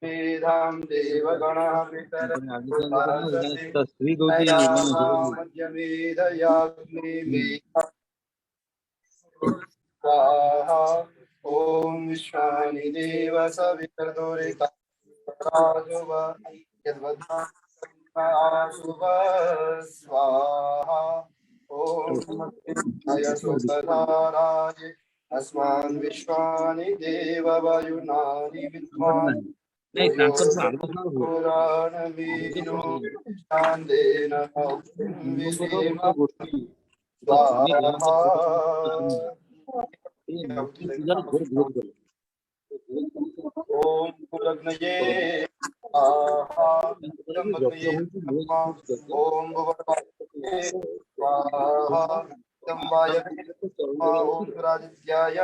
मेधां देवगणः पितरमुपासते मध्यमेधयाग्निमेधा स्वाहा। ॐ विश्वानि देव सवितर्दुरिताजुव यद्वदाशुभ स्वाहा। ॐ सुखधाराय अस्मान् विश्वानि देव वयुनानि विद्वान् पुराणमीनो शान्तेन विधेम स्वाहा। ओम पुरग्नये स्वाहा। ओम भुवनाय स्वाहा। तंबाय ओम राजित्याय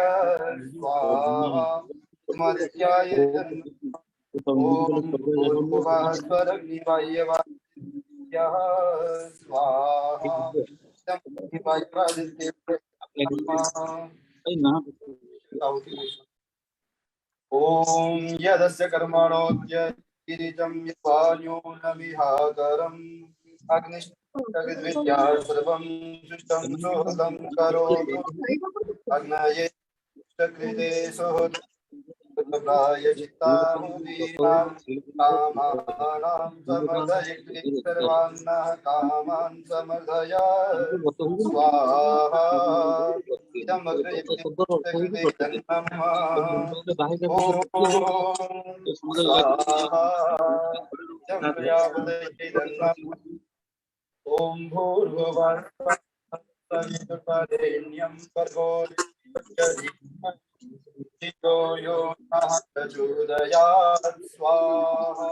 स्वाहा। मत्याय ओम भूर्भुवस्वरग्निवाय स्वाहा। तंबाय राजित्याय ओम यदस्य कर्मणोऽद्यतिरिचं यद्वान्यो न विहाकरम् अग्निष्टविद्या सर्वं सृष्टं सुहृदं करोतु अग्नये कृते सुहृदायचित्ताहुतीनां कामानां समर्दयित्वे सर्वान्नः कामान् समर्दय स्वाहा। ओम भूर्भुवस्वरेण्यं भर्गो देवस्य यो नः प्रचोदयात् स्वाहा।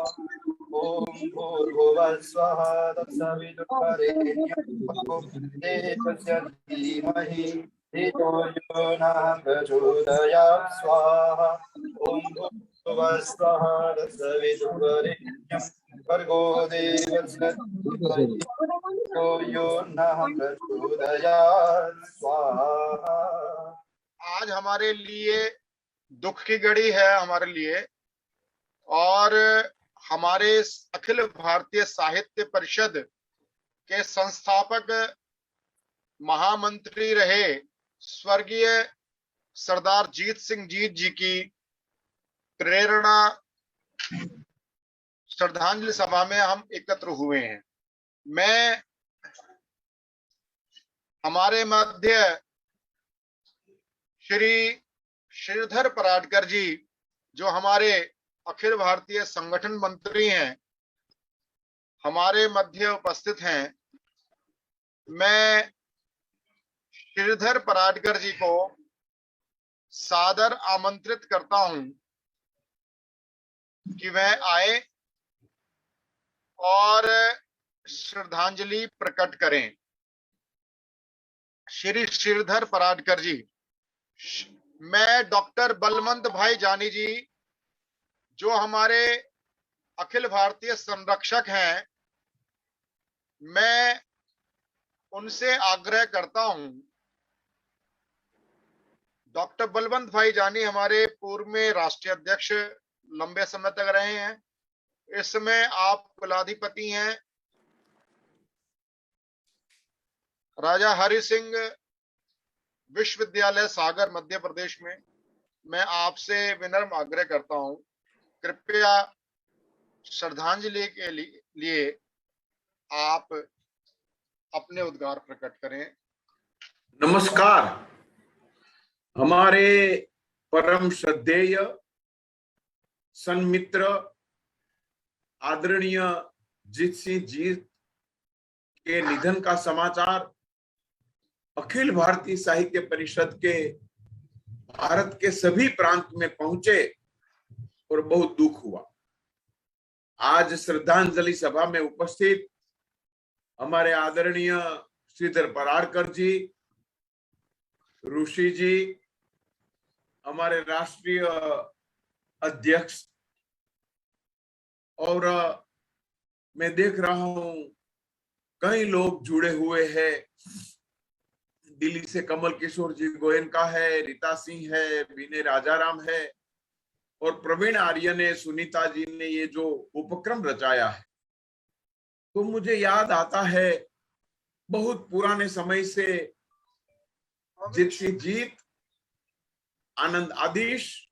ओम भूर्भुवस्वः तत्सवितुर्वरेण्यं भर्गो देवस्य धीमहि धियो यो नः प्रचोदयात् स्वाहा। ओम भूर्भुवस्वः तत्सवितुर्वरेण्यं भर्गो देवस्य धीमहि धियो यो नः प्रचोदयात् स्वाहा। आज हमारे लिए दुख की घड़ी है हमारे लिए, और हमारे अखिल भारतीय साहित्य परिषद के संस्थापक महामंत्री रहे स्वर्गीय सरदार जीत सिंह जीत जी की प्रेरणा श्रद्धांजलि सभा में हम एकत्र हुए हैं। मैं हमारे मध्य श्री श्रीधर पराडकर जी जो हमारे अखिल भारतीय संगठन मंत्री हैं, हमारे मध्य उपस्थित हैं। मैं श्रीधर पराडकर जी को सादर आमंत्रित करता हूं कि वह आए और श्रद्धांजलि प्रकट करें। श्री श्रीधर पराडकर जी। मैं डॉक्टर बलवंत भाई जानी जी जो हमारे अखिल भारतीय संरक्षक हैं, मैं उनसे आग्रह करता हूं। डॉक्टर बलवंत भाई जानी हमारे पूर्व में राष्ट्रीय अध्यक्ष लंबे समय तक रहे हैं। इस समय आप कुलाधिपति हैं राजा हरि सिंह विश्वविद्यालय सागर मध्य प्रदेश में। मैं आपसे विनम्र आग्रह करता हूं, कृपया श्रद्धांजलि के लिए आप अपने उद्गार प्रकट करें। नमस्कार। हमारे परम श्रद्धेय सन्मित्र आदरणीय जीत सिंह जीत के निधन का समाचार अखिल भारतीय साहित्य परिषद के भारत के सभी प्रांत में पहुंचे और बहुत दुख हुआ। आज श्रद्धांजलि सभा में उपस्थित हमारे आदरणीय श्रीधर पराडकर जी, ऋषि जी, हमारे राष्ट्रीय अध्यक्ष, और मैं देख रहा हूं कई लोग जुड़े हुए हैं। दिल्ली से कमल किशोर जी गोयनका है, रीता सिंह है, विनय राजाराम है, और प्रवीण आर्य ने, सुनीता जी ने ये जो उपक्रम रचाया है, तो मुझे याद आता है बहुत पुराने समय से जीत सिंह जीत, आनंद आदिश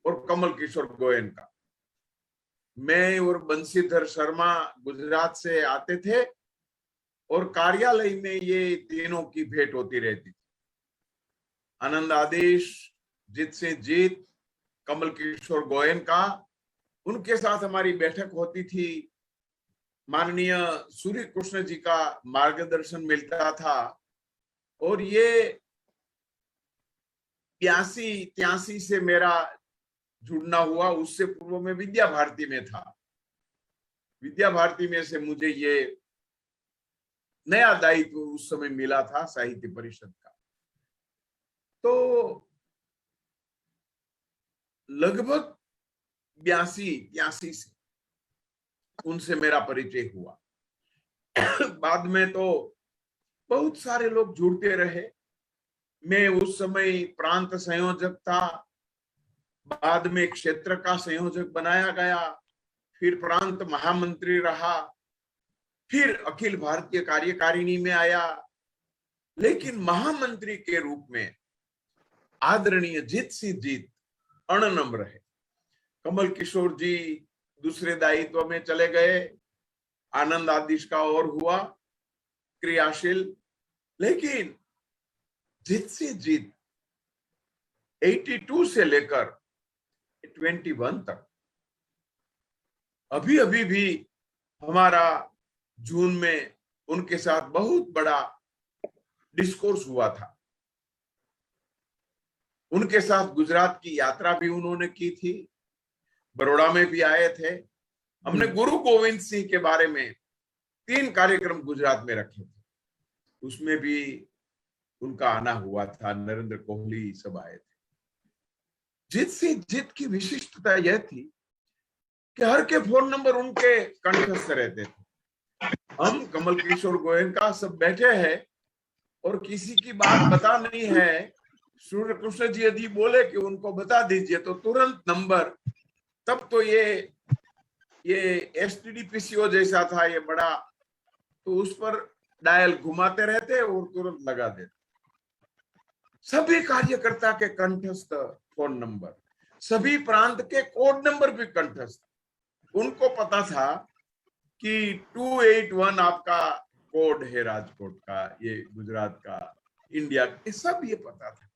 और कमल किशोर गोयन का। मैं और बंशीधर शर्मा गुजरात से आते थे और कार्यालय में ये तीनों की भेंट होती रहती थी। आनंद आदिश, जीत सिंह जीत, कमल किशोर गोयन का, उनके साथ हमारी बैठक होती थी। माननीय सूर्य कृष्ण जी का मार्गदर्शन मिलता था। और ये 82-83 से मेरा जुड़ना हुआ। उससे पूर्व में विद्या भारती में था। विद्या भारती में से मुझे ये नया दायित्व उस समय मिला था साहित्य परिषद का। तो लगभग 82-83 से उनसे मेरा परिचय हुआ। बाद में तो बहुत सारे लोग जुड़ते रहे। मैं उस समय प्रांत संयोजक था, बाद में क्षेत्र का संयोजक बनाया गया, फिर प्रांत महामंत्री रहा, फिर अखिल भारतीय कार्यकारिणी में आया। लेकिन महामंत्री के रूप में आदरणीय जीत सिंह जीत अणनम रहे। कमल किशोर जी दूसरे दायित्व में चले गए, आनंद आदिश का और हुआ क्रियाशील। लेकिन जीत सिंह जीत 82 से लेकर 21 तक अभी अभी भी हमारा जून में उनके साथ बहुत बड़ा डिस्कोर्स हुआ था। उनके साथ गुजरात की यात्रा भी उन्होंने की थी, बड़ौदा में भी आए थे। हमने गुरु गोविंद सिंह के बारे में 3 कार्यक्रम गुजरात में रखे थे, उसमें भी उनका आना हुआ था। नरेंद्र कोहली सब आए थे। जीत सिंह जीत की विशिष्टता यह थी कि हर के फोन नंबर उनके कंठस्थ रहते थे। हम कमल किशोर गोयन का सब बैठे हैं और किसी की बात बता नहीं है, सूर्य कृष्ण जी यदि बोले कि उनको बता दीजिए तो तुरंत नंबर, तब तो ये एसटीडी पीसीओ जैसा था ये बड़ा, तो उस पर डायल घुमाते रहते और तुरंत लगा देते। सभी कार्यकर्ता के कंठस्थ फोन नंबर, सभी प्रांत के कोड नंबर भी कंठस्थ। उनको पता था कि 281 आपका कोड है राजकोट का, ये गुजरात का, इंडिया के, सब ये पता था।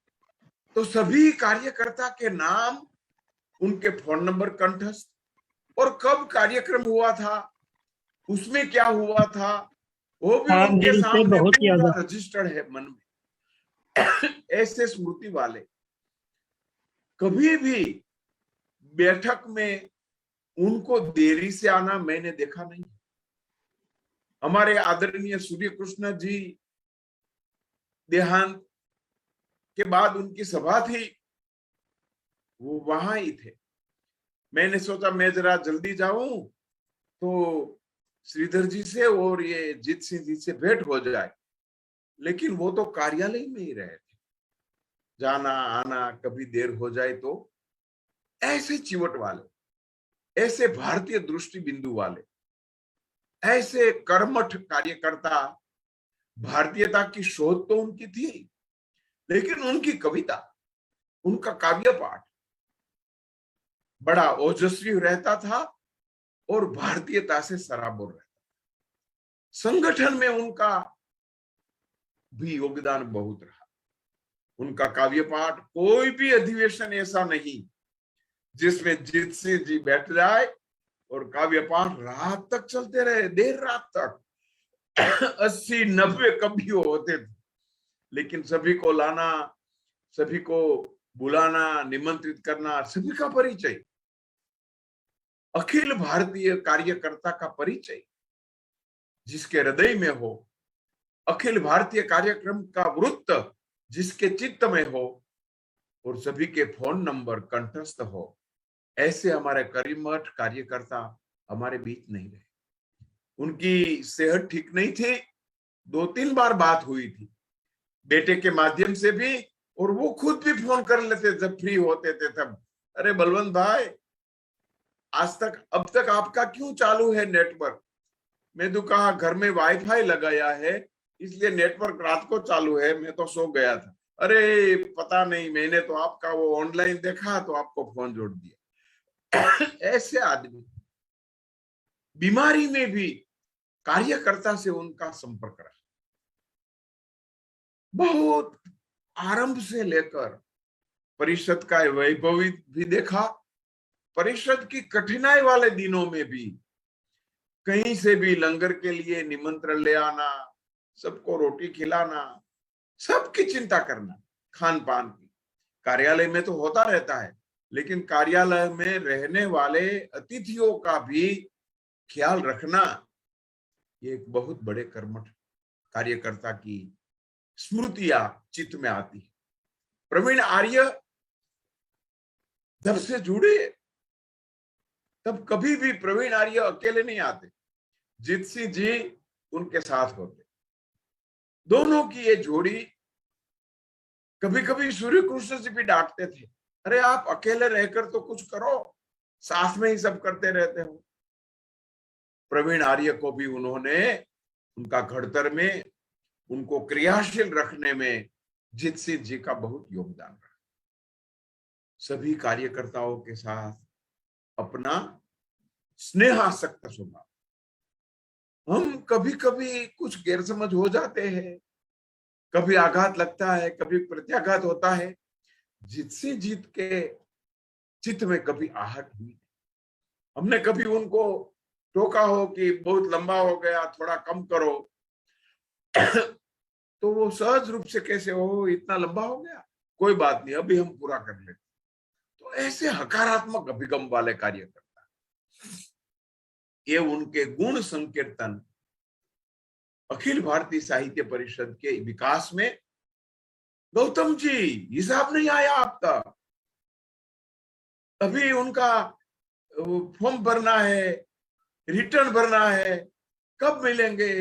तो सभी कार्यकर्ता के नाम, उनके फोन नंबर कंठस्थ, और कब कार्यक्रम हुआ था, उसमें क्या हुआ था, वो भी उनके सामने पूरा रजिस्टर्ड है मन में। ऐसे स्मृति वाले कभी भी बैठक में उनको देरी से आना मैंने देखा नहीं। हमारे आदरणीय सूर्य कृष्ण जी देहांत के बाद उनकी सभा थी, वो वहां ही थे। मैंने सोचा मैं जरा जल्दी जाऊं तो श्रीधर जी से और ये जीत सिंह जी से भेंट हो जाए, लेकिन वो तो कार्यालय में ही रहे थे। जाना आना कभी देर हो जाए तो ऐसे चिवट वाले, ऐसे भारतीय दृष्टि बिंदु वाले, ऐसे कर्मठ कार्यकर्ता, भारतीयता की शोध तो उनकी थी, लेकिन उनकी कविता, उनका काव्य पाठ बड़ा ओजस्वी रहता था और भारतीयता से सराबोर रहता था। संगठन में उनका भी योगदान बहुत रहा। उनका काव्य पाठ, कोई भी अधिवेशन ऐसा नहीं जिसमें जीत सिंह जी बैठ जाए और काव्य पाठ रात तक चलते रहे, देर रात तक। 80-90 कवियों होते थे, लेकिन सभी को लाना, सभी को बुलाना, निमंत्रित करना, सभी का परिचय, अखिल भारतीय कार्यकर्ता का परिचय जिसके हृदय में हो, अखिल भारतीय कार्यक्रम का वृत्त जिसके चित्त में हो, और सभी के फोन नंबर कंठस्थ हो, ऐसे हमारे कर्मठ कार्यकर्ता हमारे बीच नहीं रहे। उनकी सेहत ठीक नहीं थी, 2-3 बार बात हुई थी बेटे के माध्यम से भी, और वो खुद भी फोन कर लेते जब फ्री होते थे तब, अरे बलवंत भाई, अब तक आपका क्यों चालू है नेटवर्क? मैं तो कहा घर में वाईफाई लगाया है इसलिए नेटवर्क रात को चालू है, मैं तो सो गया था। अरे पता नहीं, मैंने तो आपका वो ऑनलाइन देखा तो आपको फोन जोड़ दिया। ऐसे आदमी बीमारी में भी कार्यकर्ता से उनका संपर्क रहा, बहुत आरंभ से लेकर परिषद का वैभव भी देखा, परिषद की कठिनाई वाले दिनों में भी कहीं से भी लंगर के लिए निमंत्रण ले आना, सबको रोटी खिलाना, सबकी चिंता करना, खान पान की। कार्यालय में तो होता रहता है, लेकिन कार्यालय में रहने वाले अतिथियों का भी ख्याल रखना, ये एक बहुत बड़े कर्मठ कार्यकर्ता की स्मृतियां चित्त में आती है। प्रवीण आर्य जब से जुड़े तब कभी भी प्रवीण आर्य अकेले नहीं आते, जीत सिंह जी उनके साथ होते। दोनों की ये जोड़ी, कभी कभी सूर्य कृष्ण जी भी डांटते थे, अरे आप अकेले रहकर तो कुछ करो, साथ में ही सब करते रहते हो। प्रवीण आर्य को भी उन्होंने उनका घड़तर में, उनको क्रियाशील रखने में जीत सिंह जी का बहुत योगदान रहा। सभी कार्यकर्ताओं के साथ अपना स्नेहासक्त स्वभाव। हम कभी कभी कुछ गैरसमझ हो जाते हैं, कभी आघात लगता है, कभी प्रत्याघात होता है। जीत सिंह जीत के चित्त में कभी आहट हुई, हमने कभी उनको टोका हो कि बहुत लंबा हो गया, थोड़ा कम करो, तो वो सहज रूप से कैसे हो, इतना लंबा हो गया, कोई बात नहीं, अभी हम पूरा कर लेते। तो ऐसे हकारात्मक अभिगम वाले कार्यकर्ता, ये उनके गुण संकीर्तन अखिल भारतीय साहित्य परिषद के विकास में, गौतम जी हिसाब नहीं आया आपका, अभी उनका फॉर्म भरना है, रिटर्न भरना है, कब मिलेंगे,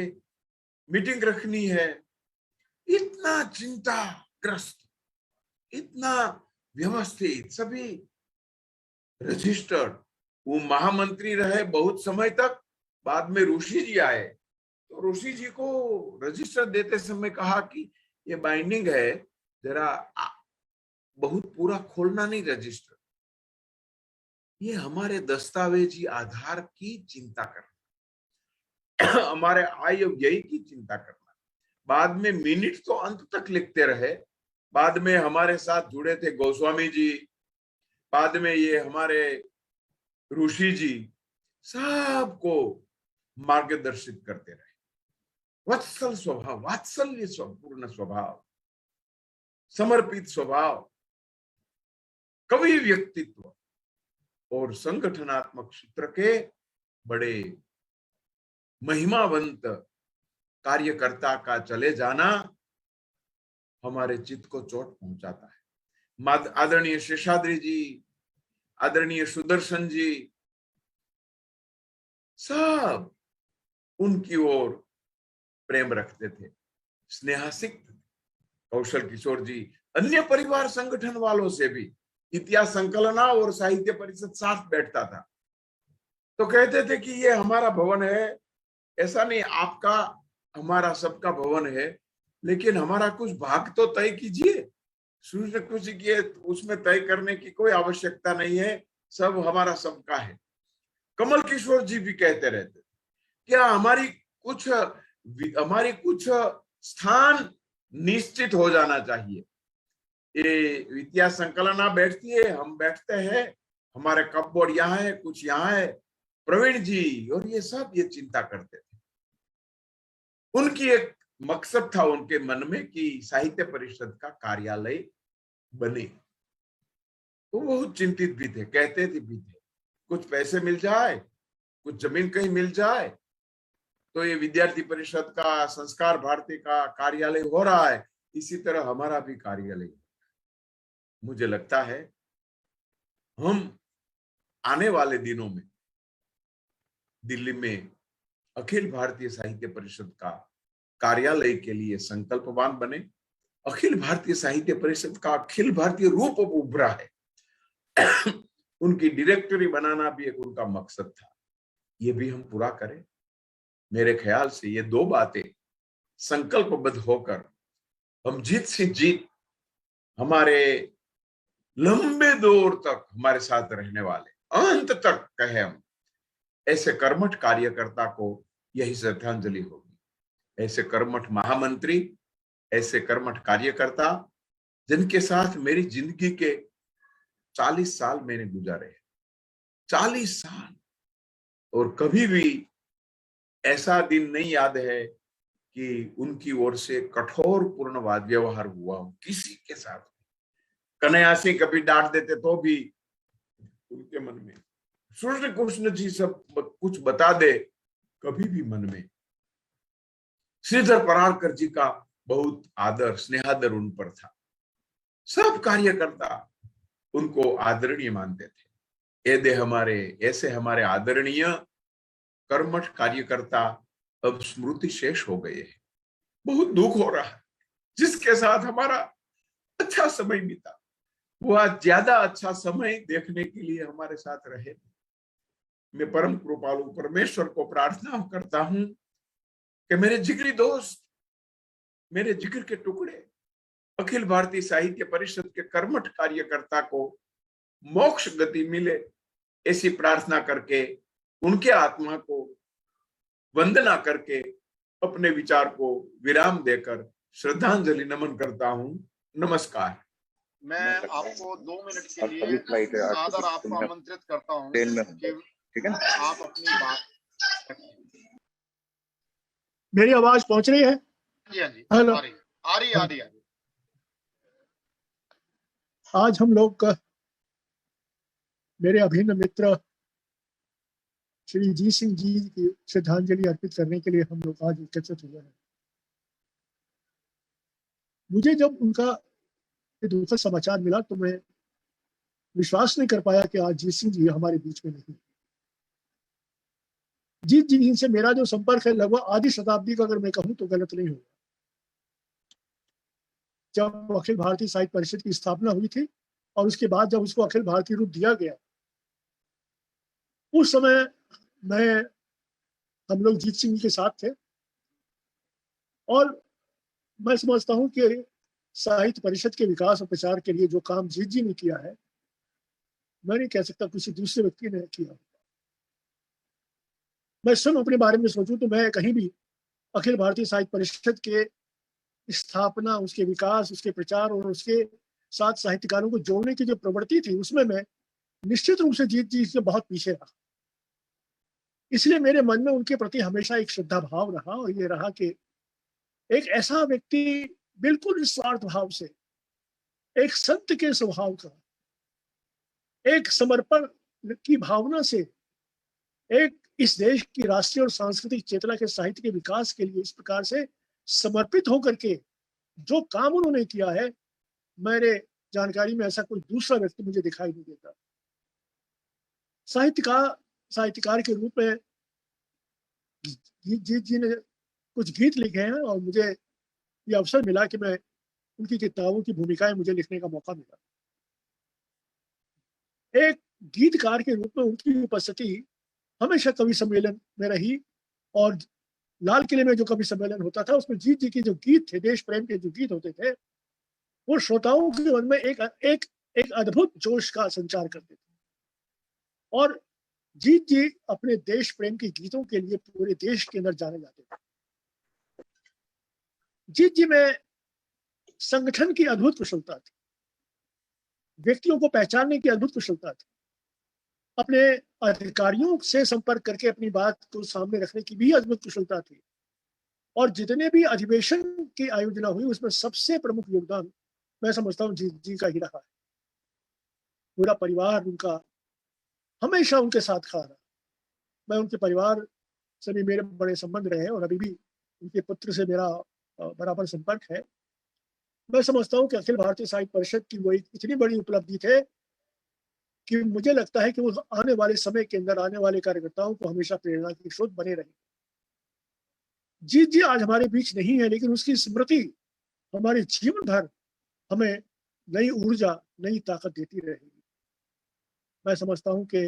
मीटिंग रखनी है, इतना चिंताग्रस्त, इतना व्यवस्थित, सभी रजिस्टर्ड। वो महामंत्री रहे बहुत समय तक, बाद में ऋषि जी आए, तो ऋषि जी को रजिस्टर देते समय कहा कि ये बाइंडिंग है, जरा बहुत पूरा खोलना नहीं रजिस्टर, ये हमारे दस्तावेजी आधार की चिंता करना, हमारे आय व्यय की चिंता करना। बाद में मिनट तो अंत तक लिखते रहे, बाद में हमारे साथ जुड़े थे गोस्वामी जी, बाद में ये हमारे ऋषि जी, सबको मार्गदर्शित करते रहे। वत्सल स्वभाव, वात्सल्य पूर्ण स्वभाव, समर्पित स्वभाव, कवि व्यक्तित्व और संगठनात्मक क्षेत्र के बड़े महिमावंत कार्यकर्ता का चले जाना हमारे चित्त को चोट पहुंचाता है। आदरणीय शेषाद्री जी, आदरणीय सुदर्शन जी, सब उनकी ओर प्रेम रखते थे, स्नेहासिक्त। कौशल किशोर जी अन्य परिवार संगठन वालों से भी, इतिहास संकलना और साहित्य परिषद साथ बैठता था, तो कहते थे कि ये हमारा भवन है, ऐसा नहीं आपका हमारा सबका भवन है, लेकिन हमारा कुछ भाग तो तय कीजिए। सूर्य कुछ किए उसमें तय करने की कोई आवश्यकता नहीं है, सब हमारा सबका है। कमल किशोर जी भी कहते रहते, क्या हमारी कुछ स्थान निश्चित हो जाना चाहिए। ये विद्या संकलना बैठती है, हम बैठते हैं, हमारे कपबोर्ड यहाँ है, कुछ यहाँ है। प्रवीण जी और ये सब ये चिंता करते थे। उनकी एक मकसद था उनके मन में कि साहित्य परिषद का कार्यालय बने, तो बहुत चिंतित भी थे, कहते थे भी थे, कुछ पैसे मिल जाए, कुछ जमीन कहीं मिल जाए, तो ये विद्यार्थी परिषद का, संस्कार भारती का कार्यालय हो रहा है, इसी तरह हमारा भी कार्यालय। मुझे लगता है हम आने वाले दिनों में दिल्ली में अखिल भारतीय साहित्य परिषद का कार्यालय के लिए संकल्पवान बने। अखिल भारतीय साहित्य परिषद का अखिल भारतीय रूप उभरा है। उनकी डायरेक्टरी बनाना भी एक उनका मकसद था। ये भी हम पूरा करें। मेरे ख्याल से ये दो बातें संकल्पबद्ध होकर हम जीत से जीत हमारे लंबे दौर तक हमारे साथ रहने वाले, अंत तक कहे हम, ऐसे कर्मठ कार्यकर्ता को यही श्रद्धांजलि होगी। ऐसे कर्मठ महामंत्री, ऐसे कर्मठ कार्यकर्ता जिनके साथ मेरी जिंदगी के 40 साल मैंने गुजारे हैं, 40 साल, और कभी भी ऐसा दिन नहीं याद है कि उनकी ओर से कठोर पूर्ण व्यवहार हुआ हो किसी के साथ। कन्हैया सिंह कभी डांट देते तो भी उनके मन में, श्री कृष्ण जी सब कुछ बता दे, कभी भी मन में श्रीधर परारकर जी का बहुत आदर स्नेहादर उन पर था। सब कार्यकर्ता उनको आदरणीय मानते थे। ऐसे हमारे आदरणीय कर्मठ कार्यकर्ता अब स्मृति शेष हो गए हैं। बहुत दुख हो रहा है। जिसके साथ हमारा अच्छा समय बीता, वो आज ज्यादा अच्छा समय देखने के लिए हमारे साथ रहे। मैं परम कृपालु परमेश्वर को प्रार्थना करता हूं कि मेरे जिगरी दोस्त, मेरे जिगर के टुकड़े, अखिल भारतीय साहित्य परिषद के कर्मठ कार्यकर्ता को मोक्ष गति मिले, ऐसी प्रार्थना करके उनके आत्मा को वंदना करके अपने विचार को विराम देकर श्रद्धांजलि नमन करता हूं। नमस्कार। मैं आपको 2 मिनट के लिए आदर आपको आमंत्रित करता हूं कि ठीक है, आप अपनी बात रखें। मेरी आवाज पहुंच रही है? जी हाँ जी, हेलो। आ रही। आज हम लोग मेरे अभिन्न मित्र श्री जी सिंह जी की श्रद्धांजलि अर्पित करने के लिए हम लोग आज एकत्रित हुए हैं। मुझे जब उनका ये दुखद समाचार मिला तो मैं विश्वास नहीं कर पाया कि आज जी सिंह जी हमारे बीच में नहीं। जीत जी से मेरा जो संपर्क है लगभग आधी शताब्दी का, अगर मैं कहूं तो गलत नहीं होगा। जब अखिल भारतीय साहित्य परिषद की स्थापना हुई थी और उसके बाद जब उसको अखिल भारतीय रूप दिया गया, उस समय हम लोग जीत सिंह के साथ थे। और मैं समझता हूं कि साहित्य परिषद के विकास और प्रचार के लिए जो काम जीत जी ने किया है, मैं नहीं कह सकता किसी दूसरे व्यक्ति ने किया। मैं स्वयं अपने बारे में सोचूं तो मैं कहीं भी अखिल भारतीय साहित्य परिषद के स्थापना, उसके विकास, उसके प्रचार और उसके साथ साहित्यकारों को जोड़ने की जो प्रवृत्ति थी, उसमें मैं निश्चित रूप से जीत जी से बहुत पीछे रहा। इसलिए मेरे मन में उनके प्रति हमेशा एक श्रद्धा भाव रहा, और ये रहा कि एक ऐसा व्यक्ति बिल्कुल निस्वार्थ भाव से, एक संत के स्वभाव का, एक समर्पण की भावना से, एक इस देश की राष्ट्रीय और सांस्कृतिक चेतना के साहित्य के विकास के लिए इस प्रकार से समर्पित होकर के जो काम उन्होंने किया है, मेरे जानकारी में ऐसा कोई दूसरा व्यक्ति मुझे दिखाई नहीं देता। साहित्यकार के रूप में जीत जी ने कुछ गीत लिखे हैं और मुझे ये अवसर मिला कि मैं उनकी किताबों की भूमिकाएं मुझे लिखने का मौका मिला। एक गीतकार के रूप में उनकी उपस्थिति हमेशा कवि सम्मेलन में रही, और लाल किले में जो कवि सम्मेलन होता था उसमें जीत जी के जो गीत थे, देश प्रेम के जो गीत होते थे, वो श्रोताओं के मन में एक अद्भुत जोश का संचार करते थे। और जीत जी अपने देश प्रेम के गीतों के लिए पूरे देश के अंदर जाने जाते थे। जीत जी में संगठन की अद्भुत कुशलता थी, व्यक्तियों को पहचानने की अद्भुत कुशलता थी, अपने अधिकारियों से संपर्क करके अपनी बात को सामने रखने की भी अद्भुत कुशलता थी। और जितने भी अधिवेशन की आयोजना हुई उसमें सबसे प्रमुख योगदान मैं समझता हूँ जीत जी का ही रहा है। पूरा परिवार उनका हमेशा उनके साथ खड़ा रहा। मैं उनके परिवार से भी मेरे बड़े संबंध रहे और अभी भी उनके पुत्र से मेरा बराबर संपर्क है। मैं समझता हूँ कि अखिल भारतीय साहित्य परिषद की वो एक इतनी बड़ी उपलब्धि थे कि मुझे लगता है कि वो आने वाले समय के अंदर आने वाले कार्यकर्ताओं को हमेशा प्रेरणा की स्रोत बने रहे। जीत जी आज हमारे बीच नहीं है, लेकिन उसकी स्मृति हमारे जीवन भर हमें नई ऊर्जा, नई ताकत देती रहेगी। मैं समझता हूँ कि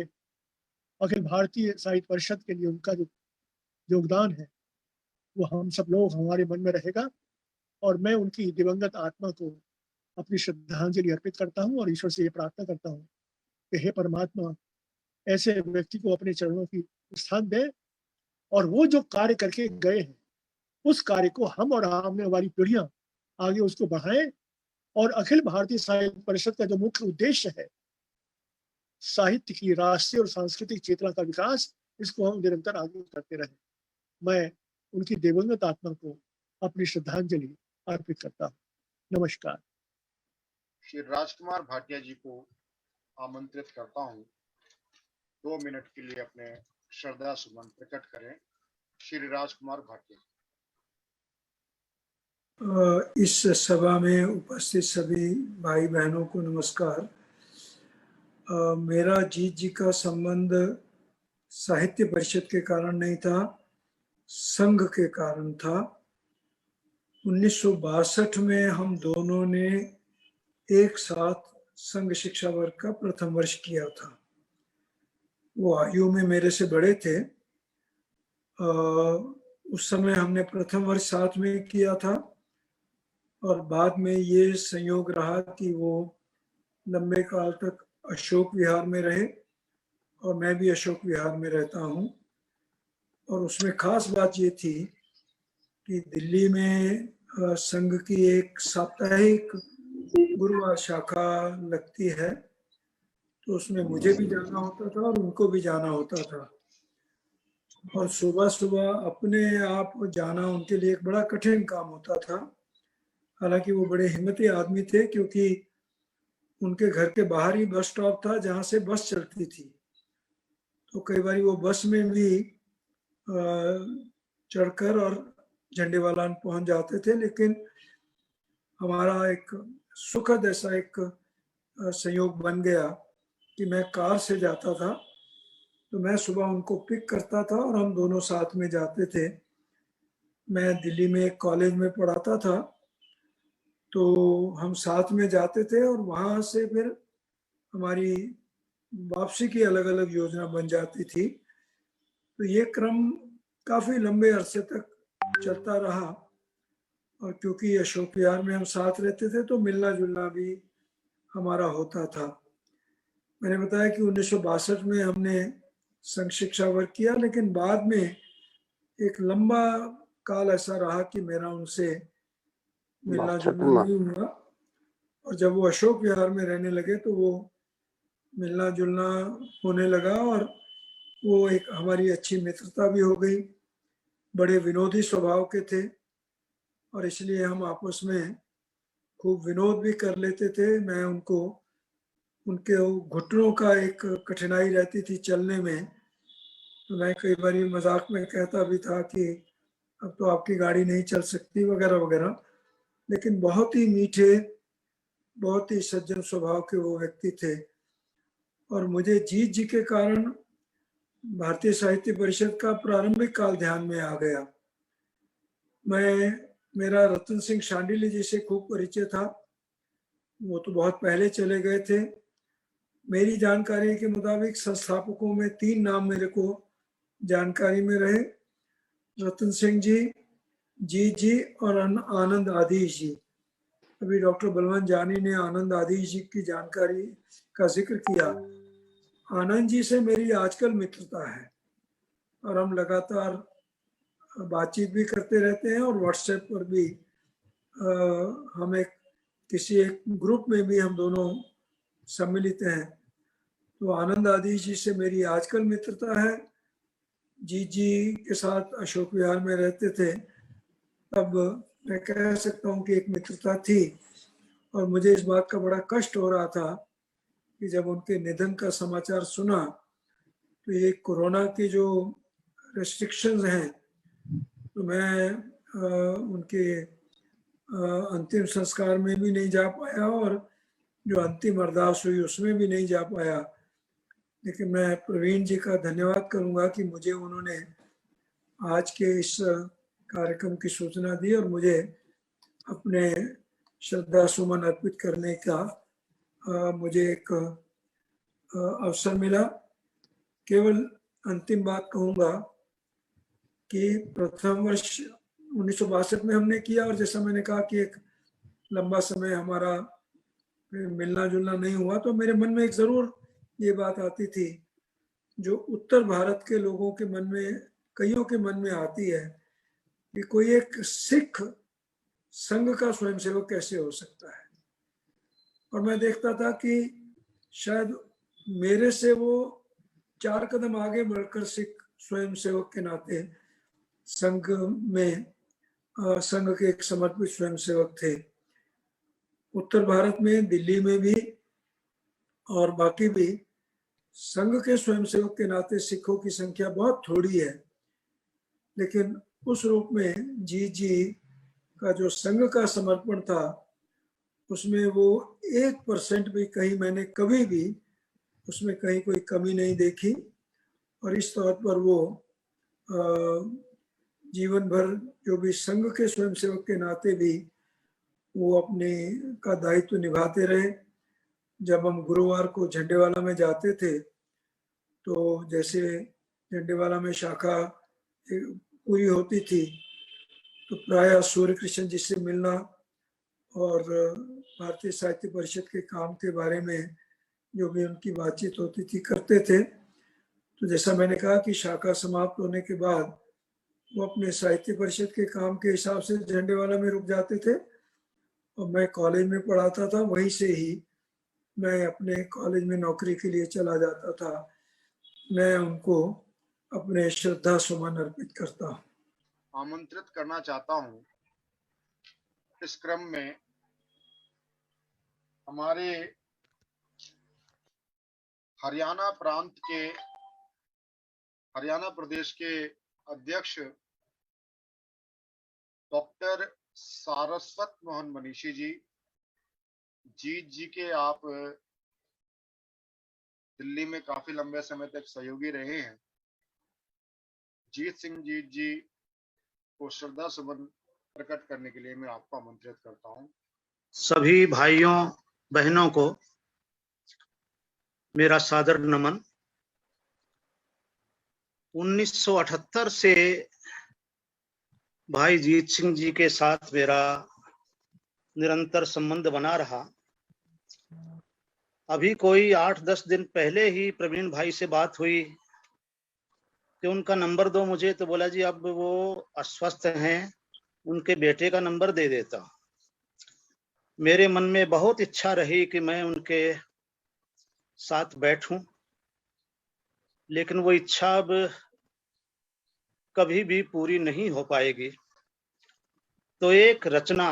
अखिल भारतीय साहित्य परिषद के लिए उनका जो योगदान है वो हम सब लोग हमारे मन में रहेगा। और मैं उनकी दिवंगत आत्मा को अपनी श्रद्धांजलि अर्पित करता हूँ और ईश्वर से ये प्रार्थना करता हूँ कि हे परमात्मा, ऐसे व्यक्ति को अपने चरणों की स्थान दे और वो जो कार्य करके गए हैं उस कार्य को हम और आने वाली पीढ़ियां आगे उसको बढ़ाएं। और अखिल भारतीय साहित्य परिषद का जो मुख्य उद्देश्य है, साहित्य की राष्ट्रीय और सांस्कृतिक चेतना का विकास, इसको हम निरंतर आगे करते रहें। मैं उनकी दिवंगत आत्मा को अपनी श्रद्धांजलि अर्पित करता हूँ। नमस्कार। श्री राजकुमार भाटिया जी को आमंत्रित करता हूं 2 मिनट के लिए अपने श्रद्धा सुमन प्रकट करें। श्री राजकुमार भाटिया। इस सभा में उपस्थित सभी भाई बहनों को नमस्कार। मेरा जीत जी का संबंध साहित्य परिषद के कारण नहीं था, संघ के कारण था। 1962 में हम दोनों ने एक साथ संघ शिक्षा वर्ग का प्रथम वर्ष किया था। वो आयु में मेरे से बड़े थे। उस समय हमने प्रथम वर्ष साथ में किया था और बाद में ये संयोग रहा कि वो लंबे काल तक अशोक विहार में रहे और मैं भी अशोक विहार में रहता हूँ। और उसमें खास बात ये थी कि दिल्ली में संघ की एक साप्ताहिक गुरुवार शाखा लगती है, तो उसमें मुझे भी जाना होता था और उनको भी जाना होता था। और सुबह सुबह अपने आप जाना उनके लिए एक बड़ा कठिन काम होता था। हालांकि वो बड़े हिम्मती आदमी थे, क्योंकि उनके घर के बाहर ही बस स्टॉप था जहाँ से बस चलती थी। तो कई बार वो बस में भी चढ़कर और झंडेवालान पहुंच जाते थे। लेकिन हमारा एक सुखद ऐसा एक संयोग बन गया कि मैं कार से जाता था, तो मैं सुबह उनको पिक करता था और हम दोनों साथ में जाते थे। मैं दिल्ली में एक कॉलेज में पढ़ाता था, तो हम साथ में जाते थे और वहाँ से फिर हमारी वापसी की अलग अलग योजना बन जाती थी। तो ये क्रम काफ़ी लंबे अरसे तक चलता रहा। और क्योंकि अशोक विहार में हम साथ रहते थे तो मिलना जुलना भी हमारा होता था। मैंने बताया कि 1962 में हमने संघ शिक्षा वर्ग किया, लेकिन बाद में एक लंबा काल ऐसा रहा कि मेरा उनसे मिलना जुलना नहीं हुआ। और जब वो अशोक विहार में रहने लगे तो वो मिलना जुलना होने लगा और वो एक हमारी अच्छी मित्रता भी हो गई। बड़े विनोदी स्वभाव के थे और इसलिए हम आपस में खूब विनोद भी कर लेते थे। मैं उनको, उनके घुटनों का एक कठिनाई रहती थी चलने में, तो मैं कई बार मजाक में कहता भी था कि अब तो आपकी गाड़ी नहीं चल सकती वगैरह वगैरह। लेकिन बहुत ही मीठे, बहुत ही सज्जन स्वभाव के वो व्यक्ति थे। और मुझे जीत जी के कारण भारतीय साहित्य परिषद का प्रारंभिक काल ध्यान में आ गया। मेरा रतन सिंह शांडिल्य जी से खूब परिचय था। वो तो बहुत पहले चले गए थे। मेरी जानकारी के मुताबिक संस्थापकों में 3 नाम मेरे को जानकारी में रहे, रतन सिंह जी, जीत जी और आनंद आदिश जी। अभी डॉक्टर बलवंत जानी ने आनंद आदिश जी की जानकारी का जिक्र किया। आनंद जी से मेरी आजकल मित्रता है और हम लगातार बातचीत भी करते रहते हैं और व्हाट्सएप पर भी हम किसी एक ग्रुप में भी हम दोनों सम्मिलित हैं। तो आनंद आदिश जी से मेरी आजकल मित्रता है। जीत जी के साथ अशोक विहार में रहते थे, तब मैं कह सकता हूँ कि एक मित्रता थी। और मुझे इस बात का बड़ा कष्ट हो रहा था कि जब उनके निधन का समाचार सुना, तो ये कोरोना की जो रेस्ट्रिक्शंस हैं, तो मैं उनके अंतिम संस्कार में भी नहीं जा पाया और जो अंतिम अरदास हुई उसमें भी नहीं जा पाया। लेकिन मैं प्रवीण जी का धन्यवाद करूंगा कि मुझे उन्होंने आज के इस कार्यक्रम की सूचना दी और मुझे अपने श्रद्धा सुमन अर्पित करने का मुझे एक अवसर मिला। केवल अंतिम बात कहूँगा कि प्रथम वर्ष 1962 में हमने किया, और जैसा मैंने कहा कि एक लंबा समय हमारा मिलना जुलना नहीं हुआ, तो मेरे मन में एक जरूर ये बात आती थी जो उत्तर भारत के लोगों के मन में, कईयों के मन में आती है कि कोई एक सिख संघ का स्वयंसेवक कैसे हो सकता है। और मैं देखता था कि शायद मेरे से वो 4 कदम आगे बढ़कर सिख स्वयंसेवक के नाते संघ में संघ के एक समर्पित स्वयंसेवक थे। उत्तर भारत में, दिल्ली में भी और बाकी भी संघ के स्वयंसेवक के नाते सिखों की संख्या बहुत थोड़ी है, लेकिन उस रूप में जी का जो संघ का समर्पण था उसमें वो 1% भी कहीं मैंने कभी भी उसमें कहीं कोई कमी नहीं देखी। और इस तौर पर वो जीवन भर जो भी संघ के स्वयंसेवक के नाते भी वो अपने का दायित्व निभाते रहे। जब हम गुरुवार को झंडेवाला में जाते थे तो जैसे झंडेवाला में शाखा पूरी होती थी तो प्रायः सूर्य कृष्ण जी से मिलना और भारतीय साहित्य परिषद के काम के बारे में जो भी उनकी बातचीत होती थी करते थे। तो जैसा मैंने कहा कि शाखा समाप्त होने के बाद वो अपने साहित्य परिषद के काम के हिसाब से झंडेवाला में रुक जाते थे और मैं कॉलेज में पढ़ाता था, वहीं से ही मैं अपने कॉलेज में नौकरी के लिए चला जाता था। मैं उनको अपने श्रद्धा सुमन अर्पित करता हूँ। आमंत्रित करना चाहता हूँ इस क्रम में हमारे हरियाणा प्रदेश के अध्यक्ष डॉक्टर सारस्वत मोहन मनीषी जी के आप दिल्ली में काफी लंबे समय तक सहयोगी रहे हैं। जीत सिंह जी को श्रद्धा सुमन प्रकट करने के लिए मैं आपको आमंत्रित करता हूं। सभी भाइयों बहनों को मेरा सादर नमन। 1978 से भाई जीत सिंह जी के साथ मेरा निरंतर संबंध बना रहा। अभी कोई 8-10 दिन पहले ही प्रवीण भाई से बात हुई कि उनका नंबर दो मुझे, तो बोला जी अब वो अस्वस्थ हैं, उनके बेटे का नंबर दे देता। मेरे मन में बहुत इच्छा रही कि मैं उनके साथ बैठूं, लेकिन वो इच्छा अब कभी भी पूरी नहीं हो पाएगी। तो एक रचना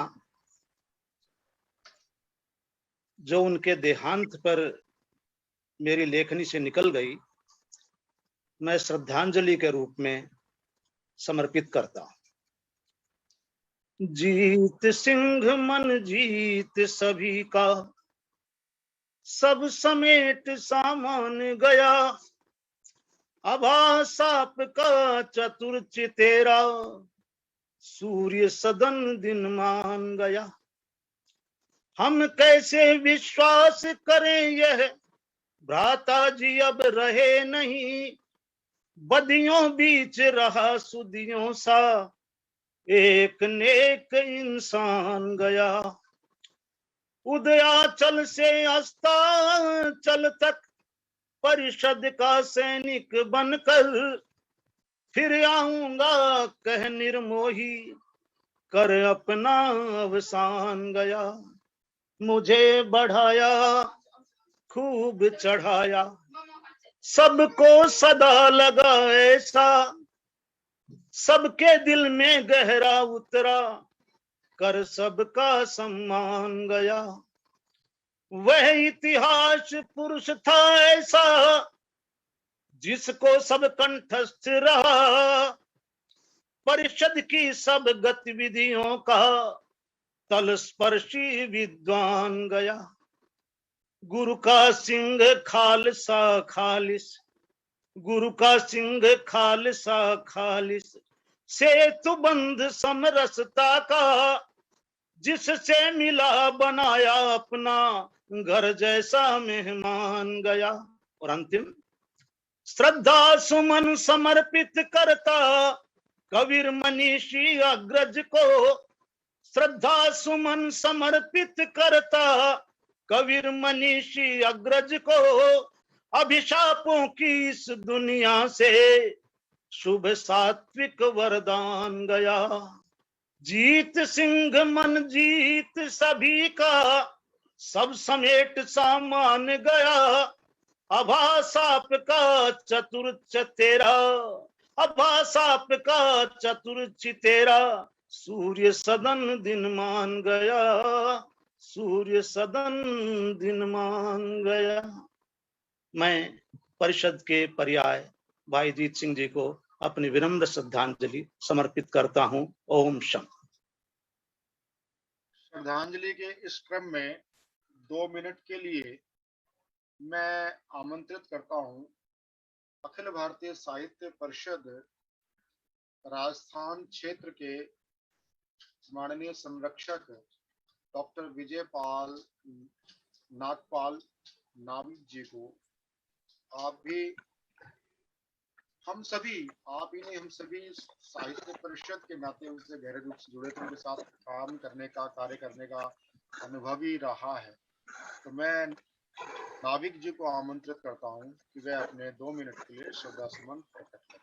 जो उनके देहांत पर मेरी लेखनी से निकल गई, मैं श्रद्धांजलि के रूप में समर्पित करता हूं। जीत सिंह मन जीत सभी का, सब समेट सामान गया, अभासाप का चतुर चितेरा, सूर्य सदन दिन मान गया। हम कैसे विश्वास करें यह भ्राता जी अब रहे नहीं, बदियों बीच रहा सुदियों सा, एक नेक इंसान गया। उदयाचल से अस्ताचल तक परिषद का सैनिक बनकर, फिर आऊंगा कह निर्मोही, कर अपना अवसान गया। मुझे बढ़ाया खूब चढ़ाया, सबको सदा लगा ऐसा, सबके दिल में गहरा उतरा, कर सबका सम्मान गया। वह इतिहास पुरुष था ऐसा, जिसको सब कंठस्थ रहा, परिषद की सब गतिविधियों का तलस्पर्शी विद्वान गया। गुरु का सिंह खालसा खालिस, गुरु का सिंह खालसा खालिस, सेतु बंध समरसता का, जिससे मिला बनाया अपना घर जैसा मेहमान गया। और अंतिम, श्रद्धा सुमन समर्पित करता कबीर मनीषी अग्रज को, श्रद्धा सुमन समर्पित करता कबीर मनीषी अग्रज को, अभिशापों की इस दुनिया से शुभ सात्विक वरदान गया। जीत सिंह मन जीत सभी का, सब समेट सामान गया। अभासाप का चतुर्च तेरा, अभासाप का चतुर्च तेरा, सूर्य सदन दिन मान गया, सूर्य सदन दिन मान गया। मैं परिषद के पर्याय भाई जीत सिंह जी को अपनी विनम्र श्रद्धांजलि समर्पित करता हूं। ओम शम। श्रद्धांजलि के इस क्रम में 2 मिनट के लिए मैं आमंत्रित करता हूं अखिल भारतीय साहित्य परिषद राजस्थान क्षेत्र के माननीय संरक्षक डॉक्टर विजय पाल नागपाल नाविक जी को। आप भी, हम सभी, आप ही नहीं, हम सभी साहित्य परिषद के नाते उनसे गहरे रूप से जुड़े थे, उनके साथ काम करने का, कार्य करने का अनुभव ही रहा है। तो मैं नाविक जी को आमंत्रित करता हूं कि वे अपने 2 मिनट के लिए श्रद्धा सुमन प्रकट करें।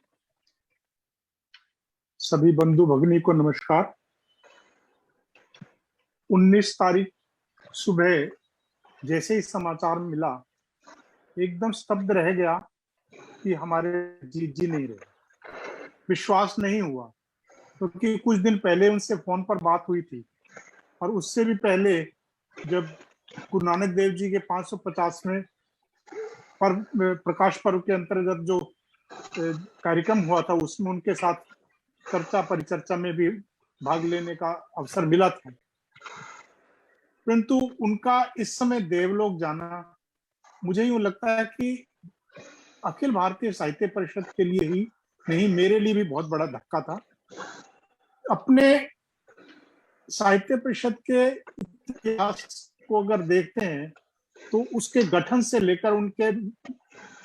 सभी बंधु भगिनी को नमस्कार। 19 तारीख सुबह जैसे ही समाचार मिला, एकदम स्तब्ध रह गया कि हमारे जीत जी नहीं रहे। विश्वास नहीं हुआ, क्योंकि कुछ दिन पहले उनसे फोन पर बात हुई थी, और उससे भी पहले जब गुरु नानक देव जी के 550वें प्रकाश पर्व के अंतर्गत जो कार्यक्रम हुआ था, उसमें उनके साथ चर्चा परिचर्चा में भी भाग लेने का अवसर मिला था। परंतु उनका इस समय देवलोक जाना, मुझे यूं लगता है कि अखिल भारतीय साहित्य परिषद के लिए ही नहीं, मेरे लिए भी बहुत बड़ा धक्का था। अपने साहित्य परिषद के इतिहास को अगर देखते हैं तो उसके गठन से लेकर उनके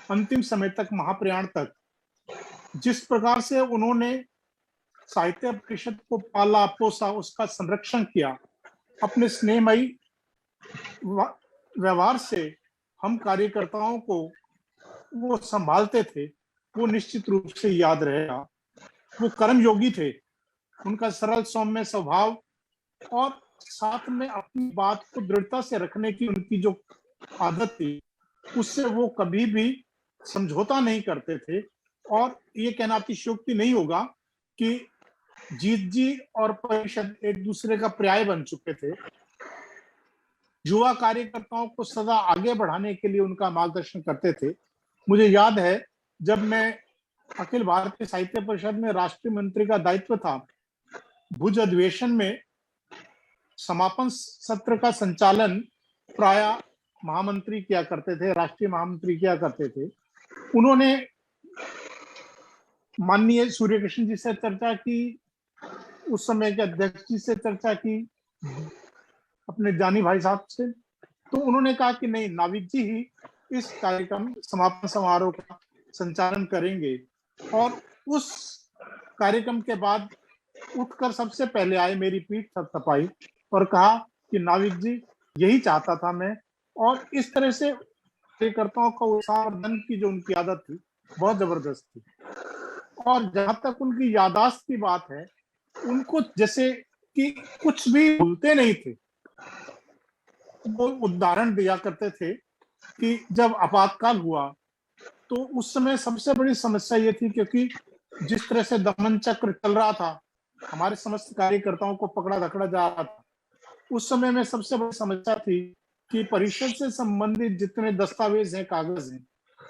अंतिम समय तक, महाप्रयाण तक, जिस प्रकार से उन्होंने साहित्य परिषद को पाला पोसा, उसका संरक्षण किया, अपने स्नेहमयी व्यवहार से हम कार्यकर्ताओं को वो संभालते थे, वो निश्चित रूप से याद रहेगा। वो कर्मयोगी थे, उनका सरल सौम्य स्वभाव और साथ में अपनी बात को दृढ़ता से रखने की उनकी जो आदत थी, उससे वो कभी भी समझौता नहीं करते थे। और ये कहना अतिशयोक्ति नहीं होगा कि जीत जी और परिषद एक दूसरे का पर्याय बन चुके थे। युवा कार्यकर्ताओं को सदा आगे बढ़ाने के लिए उनका मार्गदर्शन करते थे। मुझे याद है, जब मैं अखिल भारतीय साहित्य परिषद में राष्ट्रीय मंत्री का दायित्व था, भुज अधिवेशन में समापन सत्र का संचालन प्राय महामंत्री किया करते थे, राष्ट्रीय महामंत्री किया करते थे। उन्होंने माननीय सूर्य कृष्ण जी से चर्चा की, उस समय के अध्यक्ष जी से चर्चा की, अपने जानी भाई साहब से। तो उन्होंने कहा कि नहीं, नाविक जी ही इस कार्यक्रम समापन समारोह का संचालन करेंगे। और उस कार्यक्रम के बाद उठकर सबसे पहले आए, मेरी पीठ थपथपाई और कहा कि नाविक जी, यही चाहता था मैं। और इस तरह से कार्यकर्ताओं का उत्साह और दन की जो उनकी आदत थी, बहुत जबरदस्त थी। और जहां तक उनकी याददाश्त की बात है, उनको जैसे कि कुछ भी भूलते नहीं थे। वो उदाहरण दिया करते थे कि जब आपातकाल हुआ तो उस समय सबसे बड़ी समस्या ये थी, क्योंकि जिस तरह से दमन चक्र चल रहा था, हमारे समस्त कार्यकर्ताओं को पकड़ा धकड़ा जा रहा था। उस समय में सबसे बड़ी समस्या थी कि परिषद से संबंधित जितने दस्तावेज हैं, कागज हैं,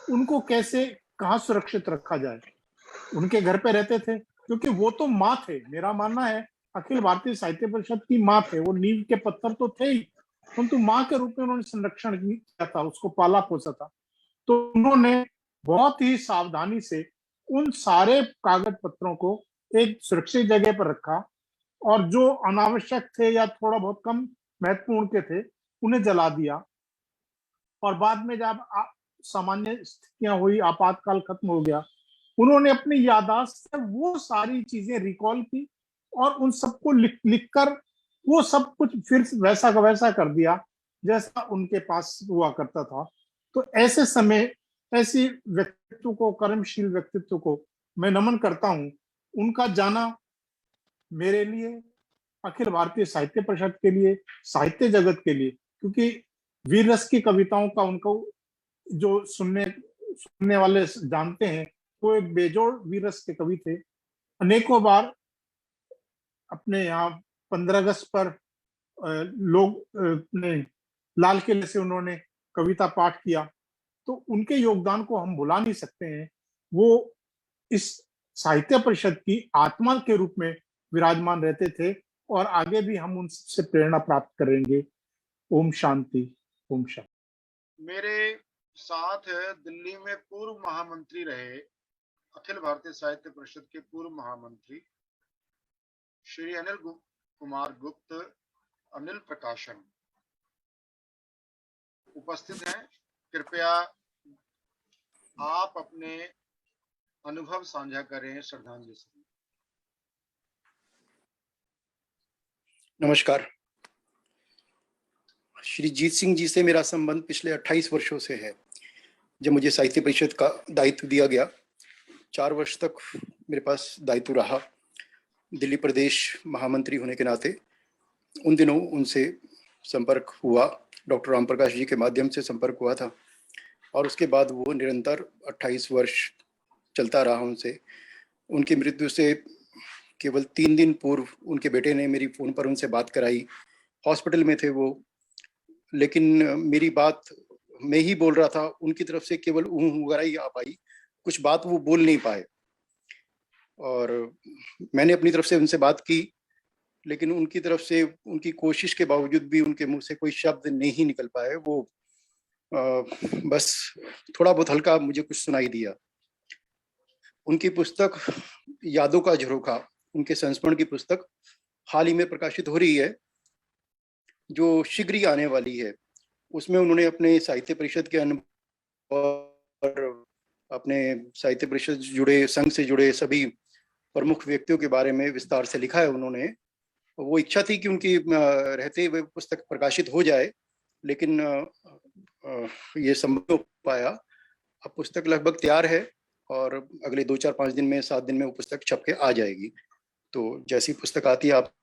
उनको कैसे, कहाँ सुरक्षित रखा जाए। उनके घर पे रहते थे, क्योंकि वो तो माँ थे। मेरा मानना है अखिल भारतीय साहित्य परिषद की माँ थे। वो नींव के पत्थर तो थे ही, परंतु माँ के रूप में उन्होंने संरक्षण किया था, उसको पाला पोसा था। तो उन्होंने बहुत ही सावधानी से उन सारे कागज पत्रों को एक सुरक्षित जगह पर रखा, और जो अनावश्यक थे या थोड़ा बहुत कम महत्वपूर्ण के थे, उन्हें जला दिया। और बाद में जब सामान्य स्थितियां हुई, आपातकाल खत्म हो गया, उन्होंने अपनी याददाश्त से वो सारी चीजें रिकॉल की और उन सबको लिख कर वो सब कुछ फिर वैसा का वैसा कर दिया जैसा उनके पास हुआ करता था। तो ऐसे समय ऐसी व्यक्तित्व को, कर्मशील व्यक्तित्व को मैं नमन करता हूं। उनका जाना मेरे लिए, अखिल भारतीय साहित्य परिषद के लिए, साहित्य जगत के लिए, क्योंकि वीर रस की कविताओं का उनको जो सुनने वाले जानते हैं, वो एक बेजोड़ वीर रस के कवि थे। अनेकों बार अपने यहाँ 15 अगस्त पर लोग अपने लाल किले से उन्होंने कविता पाठ किया, तो उनके योगदान को हम भुला नहीं सकते हैं। वो इस साहित्य परिषद की आत्मा के रूप में विराजमान रहते थे और आगे भी हम उनसे प्रेरणा प्राप्त करेंगे। ओम शांति, ओम शांति। मेरे साथ दिल्ली में पूर्व महामंत्री रहे, अखिल भारतीय साहित्य परिषद के पूर्व महामंत्री श्री अनिल कुमार गुप्त, अनिल प्रकाशन उपस्थित हैं। कृपया आप अपने अनुभव साझा करें श्रद्धांजलि से। नमस्कार। श्री जीत सिंह जी से मेरा संबंध पिछले 28 वर्षों से है। जब मुझे साहित्य परिषद का दायित्व दिया गया, 4 वर्ष तक मेरे पास दायित्व रहा दिल्ली प्रदेश महामंत्री होने के नाते। उन दिनों उनसे संपर्क हुआ, डॉक्टर राम प्रकाश जी के माध्यम से संपर्क हुआ था और उसके बाद वो निरंतर 28 वर्ष चलता रहा उनसे। उनकी मृत्यु से केवल 3 दिन पूर्व उनके बेटे ने मेरी फ़ोन पर उनसे बात कराई। हॉस्पिटल में थे वो, लेकिन मेरी बात मैं ही बोल रहा था, उनकी तरफ से केवल वगैरह ही आ पाई, कुछ बात वो बोल नहीं पाए। और मैंने अपनी तरफ से उनसे बात की, लेकिन उनकी तरफ से उनकी कोशिश के बावजूद भी उनके मुंह से कोई शब्द नहीं निकल पाए। वो बस थोड़ा बहुत हल्का मुझे कुछ सुनाई दिया। उनकी पुस्तक यादों का झरोखा, उनके संस्मरण की पुस्तक हाल ही में प्रकाशित हो रही है, जो शीघ्र ही आने वाली है। उसमें उन्होंने अपने साहित्य परिषद के अनुभव और अपने साहित्य परिषद जुड़े, संघ से जुड़े सभी प्रमुख व्यक्तियों के बारे में विस्तार से लिखा है उन्होंने। वो इच्छा थी कि उनकी रहते हुए पुस्तक प्रकाशित हो जाए, लेकिन ये संभव हो पाया। अब पुस्तक लगभग तैयार है और अगले 2, 4, 5 दिन में, 7 दिन में वो पुस्तक छप के आ जाएगी। तो जैसी पुस्तक आती है आप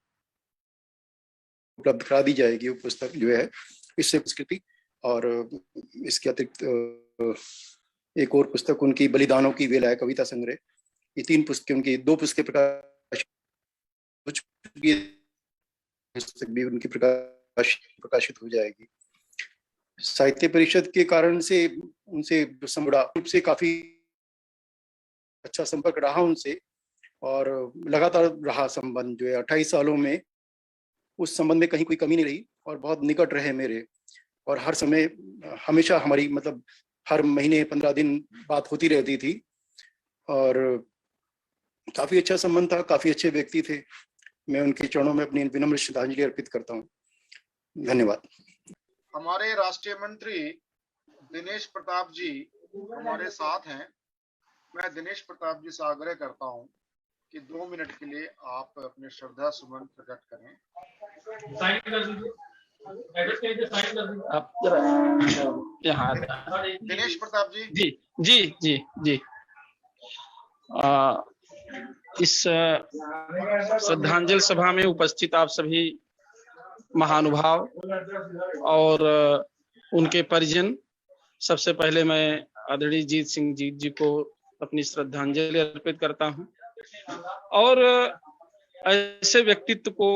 उपलब्ध करा दी जाएगी वो पुस्तक जो है। इससे संस्कृति और इसके अतिरिक्त एक और पुस्तक उनकी बलिदानों की वेला है, कविता संग्रह। ये 3 पुस्तकें, उनकी 2 पुस्तकें भी उनकी प्रकाशित हो जाएगी। साहित्य परिषद के कारण से उनसे रूप से काफी अच्छा संपर्क रहा उनसे और लगातार रहा संबंध जो है 28 सालों में। उस संबंध में कहीं कोई कमी नहीं रही और बहुत निकट रहे मेरे। और हर समय हमेशा हमारी मतलब हर महीने 15 दिन बात होती रहती थी और काफी अच्छा संबंध था। काफी अच्छे व्यक्ति थे। मैं उनके चरणों में अपनी विनम्र श्रद्धांजलि अर्पित करता हूँ। धन्यवाद। हमारे राष्ट्रीय मंत्री दिनेश प्रताप जी हमारे साथ हैं। मैं दिनेश प्रताप जी से आग्रह करता हूं कि 2 मिनट के लिए आप अपने श्रद्धा सुमन प्रकट करें। दिनेश प्रताप जी। जी जी जी जी इस श्रद्धांजलि सभा में उपस्थित आप सभी महानुभाव और उनके परिजन, सबसे पहले मैं आदरणीय जीत सिंह जी को अपनी श्रद्धांजलि अर्पित करता हूं और ऐसे व्यक्तित्व को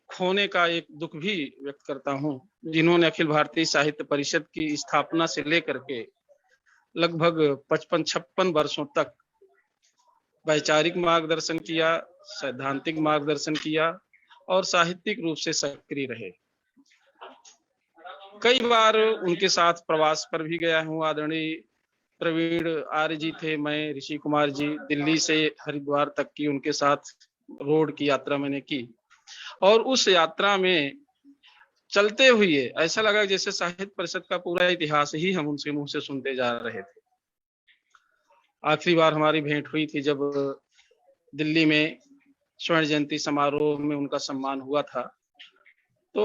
खोने का एक दुख भी व्यक्त करता हूं जिन्होंने अखिल भारतीय साहित्य परिषद की स्थापना से लेकर के लगभग 55-56 वर्षों तक वैचारिक मार्गदर्शन किया, सैद्धांतिक मार्गदर्शन किया और साहित्यिक रूप से सक्रिय रहे। कई बार उनके साथ प्रवास पर भी गया हूँ। आदरणीय प्रवीण आर्य जी थे, मैं, ऋषि कुमार जी, दिल्ली से हरिद्वार तक की उनके साथ रोड की यात्रा मैंने की और उस यात्रा में चलते हुए ऐसा लगा जैसे साहित्य परिषद का पूरा इतिहास ही हम उनके मुंह से सुनते जा रहे थे। आखिरी बार हमारी भेंट हुई थी जब दिल्ली में स्वर्ण जयंती समारोह में उनका सम्मान हुआ था। तो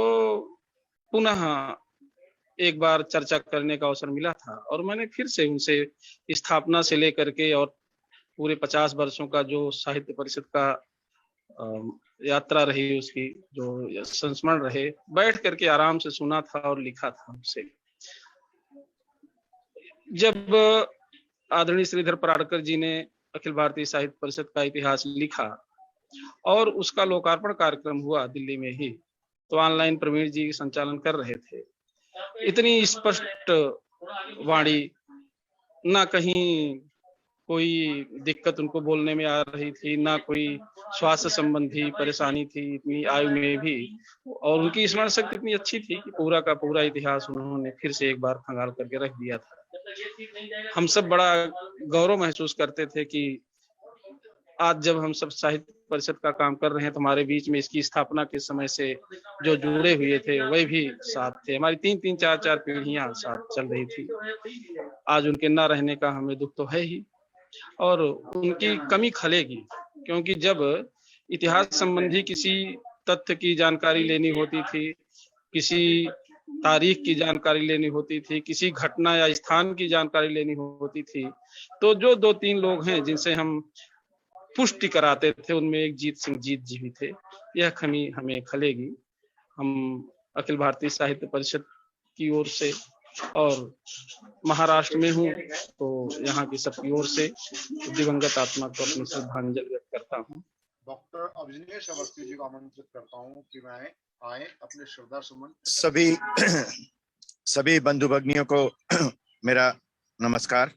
पुनः एक बार चर्चा करने का अवसर मिला था और मैंने फिर से उनसे स्थापना से लेकर के और पूरे 50 वर्षों का जो साहित्य परिषद का यात्रा रही, उसकी जो संस्मरण रहे, बैठ करके आराम से सुना था और लिखा था उनसे। जब आदरणीय श्रीधर पराड़कर जी ने अखिल भारतीय साहित्य परिषद का इतिहास लिखा और उसका लोकार्पण कार्यक्रम हुआ दिल्ली में ही, तो ऑनलाइन प्रवीण जी संचालन कर रहे थे। इतनी स्पष्ट वाणी, ना कहीं कोई दिक्कत उनको बोलने में आ रही थी, ना कोई स्वास्थ्य संबंधी परेशानी थी इतनी आयु में भी, और उनकी स्मरण शक्ति इतनी अच्छी थी कि पूरा का पूरा इतिहास उन्होंने फिर से एक बार खंगाल करके रख दिया था। हम सब बड़ा गौरव महसूस करते थे कि आज जब हम सब साहित्य परिषद का काम कर रहे हैं तो हमारे बीच में इसकी स्थापना के समय से जो जुड़े हुए थे वही भी साथ थे। हमारी 3-3, 4-4 पीढ़ियां साथ चल रही थी। आज उनके ना रहने का हमें दुख तो है ही, और उनकी कमी खलेगी, क्योंकि जब इतिहास संबंधी किसी तथ्य की जानकारी लेनी होती थी, किसी तारीख की जानकारी लेनी होती थी, किसी घटना या स्थान की जानकारी लेनी होती थी, तो जो 2-3 लोग हैं जिनसे हम पुष्टि कराते थे, उनमें एक जीत सिंह जीत जी भी थे। यह कमी हमें खलेगी। हम अखिल भारतीय साहित्य परिषद की ओर से और महाराष्ट्र में हूँ तो यहाँ की सबकी ओर से दिवंगत आत्मा को अपनी श्रद्धांजलि व्यक्त करता हूँ। डॉक्टर अवजिनेश अवस्थी जी को आमंत्रित करता हूँ कि मैं आए अपने श्रद्धा सुमन। सभी बंधु भगिनियों को मेरा नमस्कार।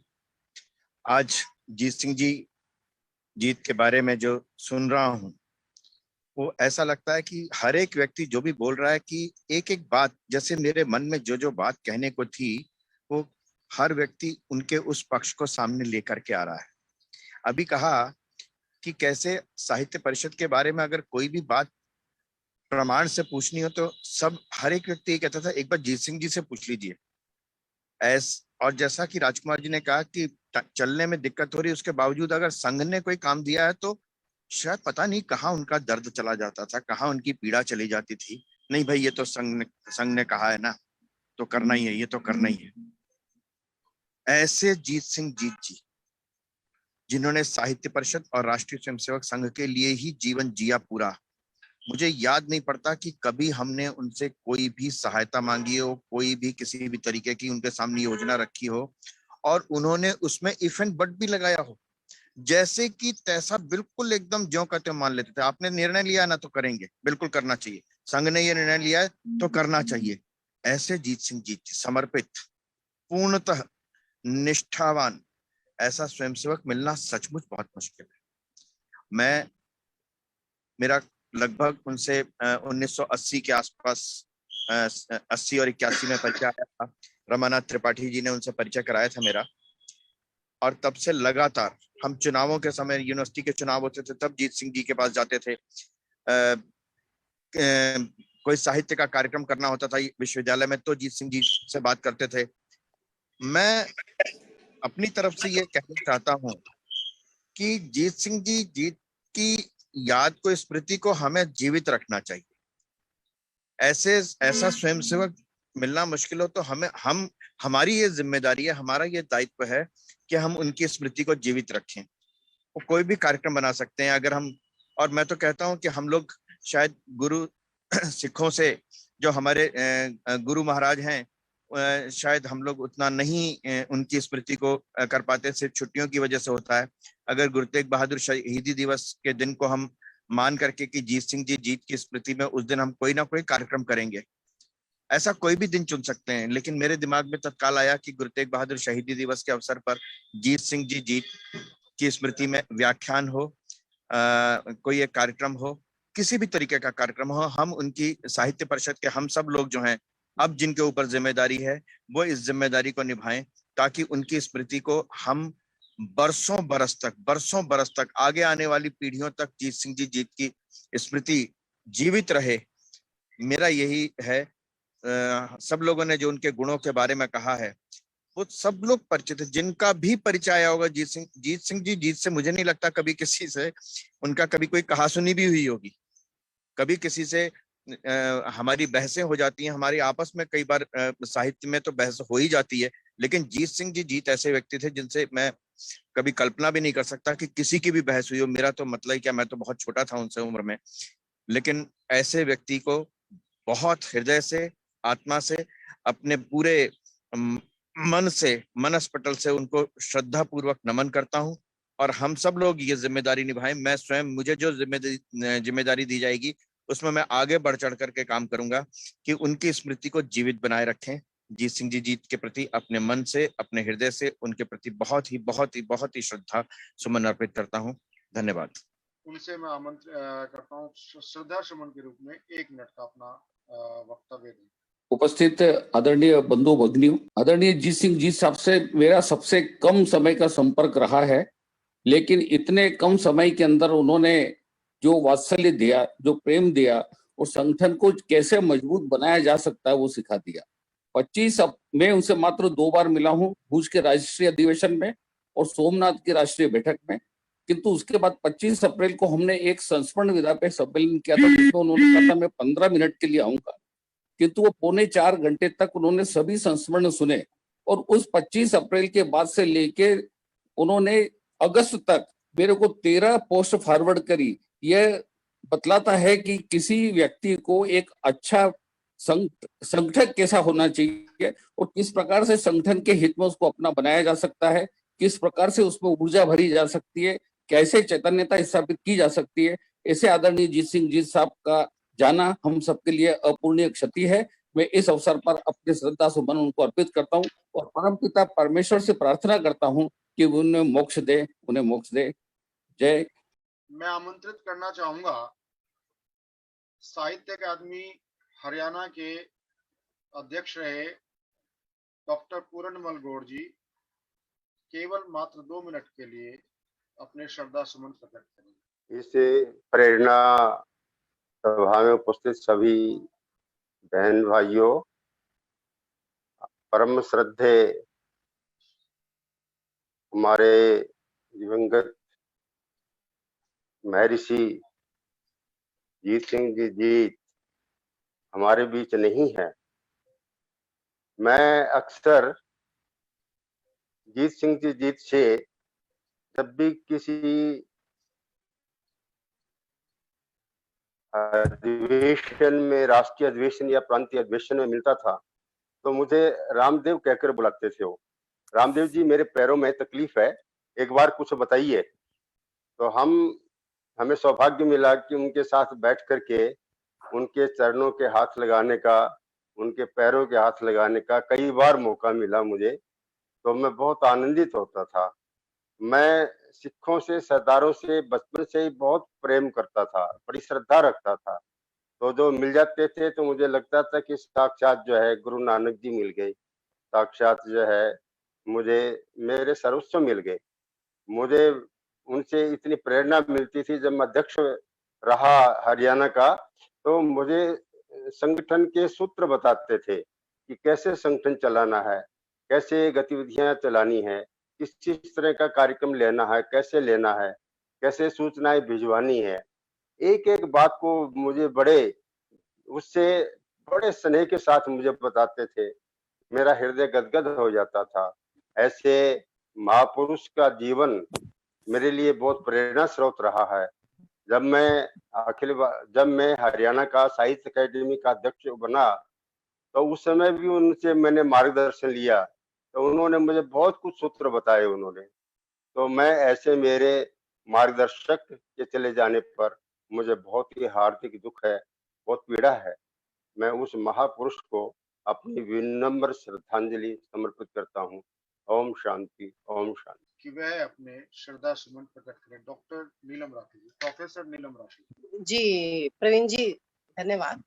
आज जीत सिंह जी जीत के बारे में जो सुन रहा हूँ वो ऐसा लगता है कि हर एक व्यक्ति जो भी बोल रहा है कि एक एक बात, जैसे मेरे मन में जो बात कहने को थी वो हर व्यक्ति उनके उस पक्ष को सामने लेकर के आ रहा है। अभी कहा कि कैसे साहित्य परिषद के बारे में अगर कोई भी बात प्रमाण से पूछनी हो तो सब हर एक व्यक्ति ये कहता था एक बार जीत सिंह जी से पूछ लीजिए। और जैसा कि राजकुमार जी ने कहा कि चलने में दिक्कत हो रही है, उसके बावजूद अगर संघ ने कोई काम दिया है तो शायद पता नहीं कहाँ उनका दर्द चला जाता था, कहाँ उनकी पीड़ा चली जाती थी। नहीं भाई, ये तो संघ ने कहा है ना, तो करना ही है, ये तो करना ही है। ऐसे जीत सिंह जीत जी जिन्होंने साहित्य परिषद और राष्ट्रीय स्वयंसेवक संघ के लिए ही जीवन जिया पूरा, मुझे याद नहीं पड़ता कि कभी हमने उनसे कोई भी सहायता मांगी हो, कोई भी किसी भी तरीके की उनके सामने योजना रखी हो और उन्होंने उसमें इफ एंड बट भी लगाया हो, जैसे कि तैसा बिल्कुल एकदम ज्यों का त्यों मान लेते थे। आपने निर्णय लिया ना तो करेंगे, बिल्कुल करना चाहिए, संघ ने ये निर्णय लिया है तो करना चाहिए। ऐसे जीत सिंह जीत जी, समर्पित, पूर्णतः निष्ठावान, ऐसा स्वयंसेवक मिलना सचमुच बहुत मुश्किल है। मेरा लगभग उनसे 1980 के आसपास 80 और 81 में परिचय आया था। रमानाथ त्रिपाठी जी ने उनसे परिचय कराया था मेरा, और तब से लगातार हम चुनावों के समय, यूनिवर्सिटी के चुनाव होते थे तब जीत सिंह जी के पास जाते थे। कोई साहित्य का कार्यक्रम करना होता था विश्वविद्यालय में तो जीत सिंह जी से बात करते थे। मैं अपनी तरफ से ये कहना चाहता हूँ कि जीत सिंह जी जीत की याद को, स्मृति को हमें जीवित रखना चाहिए। ऐसा स्वयंसेवक मिलना मुश्किल हो तो हमारी ये जिम्मेदारी है, हमारा ये दायित्व है कि हम उनकी स्मृति को जीवित रखें। वो कोई भी कार्यक्रम बना सकते हैं अगर हम, और मैं तो कहता हूं कि हम लोग शायद गुरु सिखों से, जो हमारे गुरु महाराज हैं, शायद हम लोग उतना नहीं उनकी स्मृति को कर पाते, सिर्फ छुट्टियों की वजह से होता है। अगर गुरु तेग बहादुर शहीदी दिवस के दिन को हम मान करके कि जीत सिंह जी जीत की स्मृति में उस दिन हम कोई ना कोई कार्यक्रम करेंगे, ऐसा कोई भी दिन चुन सकते हैं, लेकिन मेरे दिमाग में तत्काल आया कि गुरु तेग बहादुर शहीदी दिवस के अवसर पर जीत सिंह जी जीत की स्मृति में व्याख्यान हो, कोई एक कार्यक्रम हो, किसी भी तरीके का कार्यक्रम हो, हम उनकी साहित्य परिषद के हम सब लोग जो हैं अब जिनके ऊपर जिम्मेदारी है वो इस जिम्मेदारी को निभाएं, ताकि उनकी स्मृति को हम बरसों बरस तक आगे आने वाली पीढ़ियों तक जीत सिंह जी जीत की स्मृति जीवित रहे। मेरा यही है सब लोगों ने जो उनके गुणों के बारे में कहा है वो सब लोग परिचित है। जिनका भी परिचय आया होगा जीत सिंह जी, जीत से मुझे नहीं लगता कभी किसी से उनका कभी कोई कहासुनी भी हुई होगी, कभी किसी से हमारी बहसें हो जाती हैं, हमारी आपस में कई बार साहित्य में तो बहस हो ही जाती है, लेकिन जीत सिंह जी जीत ऐसे व्यक्ति थे जिनसे मैं कभी कल्पना भी नहीं कर सकता कि किसी की भी बहस हुई हो। मेरा तो मतलब क्या, मैं तो बहुत छोटा था उनसे उम्र में, लेकिन ऐसे व्यक्ति को बहुत हृदय से, आत्मा से, अपने पूरे मन से, मनस्पटल से उनको श्रद्धा पूर्वक नमन करता हूं। और हम सब लोग ये जिम्मेदारी निभाएं। मैं स्वयं, मुझे जो जिम्मेदारी दी जाएगी उसमें मैं आगे बढ़ चढ़ करके काम करूंगा कि उनकी स्मृति को जीवित बनाए रखें। जीत सिंह जी जीत के प्रति अपने मन से, अपने हृदय से उनके प्रति बहुत ही श्रद्धा सुमन अर्पित करता हूं। धन्यवाद। उनसे मैं आमंत्रित करता हूँ श्रद्धा सुमन के रूप में 1 मिनट का अपना वक्तव्य दें। उपस्थित आदरणीय बंधु भगिनियों, आदरणीय जीत सिंह जी साहब से मेरा सबसे कम समय का संपर्क रहा है, लेकिन इतने कम समय के अंदर उन्होंने जो वात्सल्य दिया, जो प्रेम दिया और संगठन को कैसे मजबूत बनाया जा सकता है वो सिखा दिया। 25 मैं उनसे मात्र 2 बार मिला हूँ, भुज के राष्ट्रीय अधिवेशन में और सोमनाथ की राष्ट्रीय बैठक में, किंतु उसके बाद 25 अप्रैल को हमने एक संस्मरण विधा पे सम्मेलन किया था जिसमें उन्होंने कहा था मैं 15 मिनट के लिए आऊंगा, किंतु वो 3.25 घंटे तक उन्होंने सभी संस्मरण सुने और उस 25 अप्रैल के बाद से लेके उन्होंने अगस्त तक मेरे को 13 पोस्ट फॉरवर्ड करी। यह बतलाता है कि किसी व्यक्ति को एक अच्छा संगठक कैसा होना चाहिए और किस प्रकार से संगठन के हित में उसको अपना बनाया जा सकता है, किस प्रकार से उसमें ऊर्जा भरी जा सकती है, कैसे चैतन्यता स्थापित की जा सकती है। ऐसे आदरणीय जीत सिंह जी साहब का जाना हम सबके लिए अपूर्णीय क्षति है। मैं इस अवसर पर अपने श्रद्धा सुमन उनको अर्पित करता हूँ और परमपिता परमेश्वर से प्रार्थना करता हूँ कि उन्हें मोक्ष दे, उन्हें मोक्ष दे। जय। मैं आमंत्रित करना चाहूंगा साहित्य अकादमी हरियाणा के अध्यक्ष रहे डॉक्टर पूरनमल गौड़ जी, केवल मात्र 2 मिनट के लिए अपने श्रद्धा सुमन प्रकट करेंगे। इस प्रेरणा सभा में उपस्थित सभी बहन भाइयों, परम श्रद्धे हमारे दिवंगत महर्षि जीत सिंह जी जीत हमारे बीच नहीं है। मैं अक्सर जीत सिंह जी जीत से जब भी किसी अधिवेशन में, राष्ट्रीय अधिवेशन या प्रांतीय अधिवेशन में मिलता था तो मुझे रामदेव कहकर बुलाते थे। वो रामदेव जी मेरे पैरों में तकलीफ है, एक बार कुछ बताइए। तो हमें सौभाग्य मिला कि उनके साथ बैठ करके उनके चरणों के हाथ लगाने का, उनके पैरों के हाथ लगाने का कई बार मौका मिला मुझे, तो मैं बहुत आनंदित होता था। मैं सिखों से, सरदारों से बचपन से ही बहुत प्रेम करता था, बड़ी श्रद्धा रखता था। तो जो मिल जाते थे तो मुझे लगता था कि साक्षात जो है गुरु नानक जी मिल गए, साक्षात जो है मुझे मेरे सर्वस्व मिल गए। मुझे उनसे इतनी प्रेरणा मिलती थी। जब मैं अध्यक्ष रहा हरियाणा का तो मुझे संगठन के सूत्र बताते थे कि कैसे संगठन चलाना है, कैसे गतिविधियां चलानी है, किस तरह का कार्यक्रम लेना है, कैसे लेना है, कैसे सूचनाएं भिजवानी है। एक एक बात को मुझे बड़े स्नेह के साथ मुझे बताते थे। मेरा हृदय गदगद हो जाता था। ऐसे महापुरुष का जीवन मेरे लिए बहुत प्रेरणा स्रोत रहा है। जब मैं हरियाणा का साहित्य अकादमी का अध्यक्ष बना तो उस समय भी उनसे मैंने मार्गदर्शन लिया, तो उन्होंने मुझे बहुत कुछ सूत्र बताए उन्होंने। तो मैं ऐसे मेरे मार्गदर्शक के चले जाने पर मुझे बहुत ही हार्दिक दुख है, बहुत पीड़ा है। मैं उस महापुरुष को अपनी विनम्र श्रद्धांजलि समर्पित करता हूँ। ओम शांति, ओम शांति। कि वह अपने श्रद्धा सुमन प्रकट करें। डॉक्टर नीलम राठी जी, प्रोफेसर नीलम राठी जी। प्रवीण जी धन्यवाद।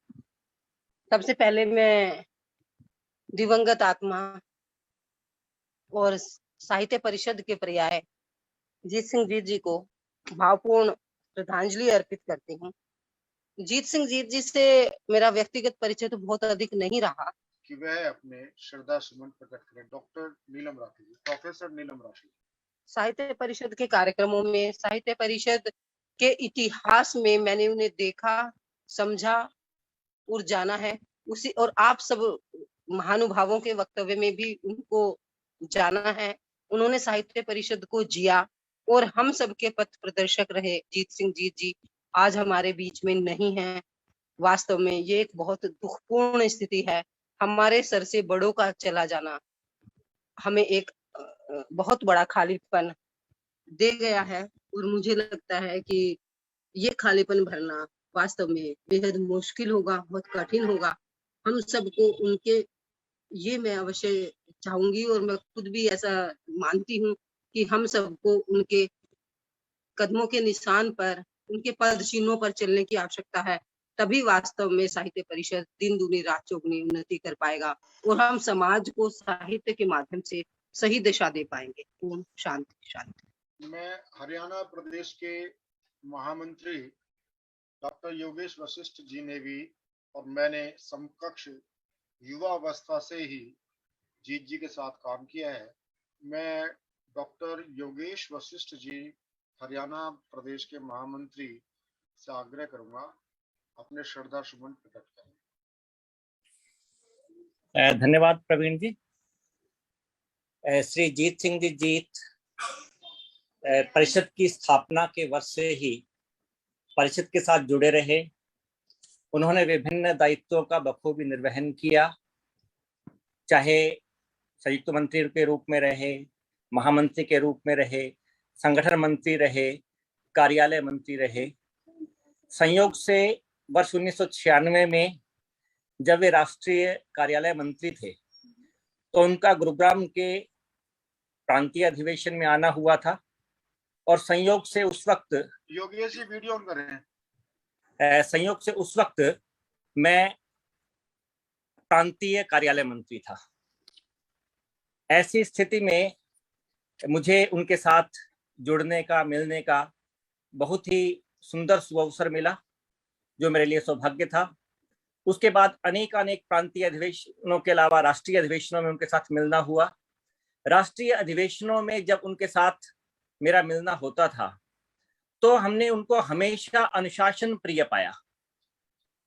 सबसे पहले मैं दिवंगत आत्मा और साहित्य परिषद के पर्याय जीत सिंह जी को भावपूर्ण श्रद्धांजलि अर्पित करती हूँ। जीत सिंह जीत जी से मेरा व्यक्तिगत परिचय तो बहुत अधिक नहीं रहा। कि वह अपने श्रद्धा सुमन प्रकट करें। डॉक्टर नीलम राठी जी, प्रोफेसर नीलम राठी। साहित्य परिषद के कार्यक्रमों में, साहित्य परिषद के इतिहास में मैंने उन्हें देखा, समझा और जाना है। उसी और आप सब महानुभावों के वक्तव्य में भी उनको जाना है। उन्होंने साहित्य परिषद को जिया और हम सबके पथ प्रदर्शक रहे। जीत सिंह जीत जी आज हमारे बीच में नहीं है। वास्तव में ये एक बहुत दुखपूर्ण स्थिति है। हमारे सर से बड़ों का चला जाना हमें एक बहुत बड़ा खालीपन दे गया है और मुझे लगता है कि ये खालीपन भरना वास्तव में बेहद मुश्किल होगा, बहुत कठिन होगा। हम सबको उनके, ये मैं अवश्य चाहूंगी और मैं खुद भी ऐसा मानती हूँ कि हम सबको उनके कदमों के निशान पर, उनके पद चिन्हों पर चलने की आवश्यकता है। तभी वास्तव में साहित्य परिषद दिन दूनी रात चौगुनी उन्नति कर पाएगा और हम समाज को साहित्य के माध्यम से सही दिशा दे पाएंगे। ओम शांति शांति। मैं हरियाणा प्रदेश के महामंत्री डॉक्टर योगेश वशिष्ठ जी ने भी और मैंने समकक्ष युवा अवस्था से ही जीत जी के साथ काम किया है। मैं डॉक्टर योगेश वशिष्ठ जी, हरियाणा प्रदेश के महामंत्री से आग्रह करूंगा अपने श्रद्धा सुमन प्रकट करें। धन्यवाद प्रवीण जी। श्री जीत सिंह जी जीत परिषद की स्थापना के वर्ष से ही परिषद के साथ जुड़े रहे। उन्होंने विभिन्न दायित्वों का बखूबी निर्वहन किया, चाहे संयुक्त मंत्री के रूप में रहे, महामंत्री के रूप में रहे, संगठन मंत्री रहे, कार्यालय मंत्री रहे। संयोग से वर्ष 1996 में जब वे राष्ट्रीय कार्यालय मंत्री थे तो उनका गुरुग्राम के प्रांतीय अधिवेशन में आना हुआ था और संयोग से उस वक्त योगेश जी वीडियो ऑन कर रहे हैं। संयोग से उस वक्त मैं प्रांतीय कार्यालय मंत्री था। ऐसी स्थिति में मुझे उनके साथ जुड़ने का, मिलने का बहुत ही सुंदर सुअवसर मिला, जो मेरे लिए सौभाग्य था। उसके बाद अनेक प्रांतीय अधिवेशनों के अलावा राष्ट्रीय अधिवेशनों में उनके साथ मिलना हुआ। राष्ट्रीय अधिवेशनों में जब उनके साथ मेरा मिलना होता था तो हमने उनको हमेशा अनुशासन प्रिय पाया।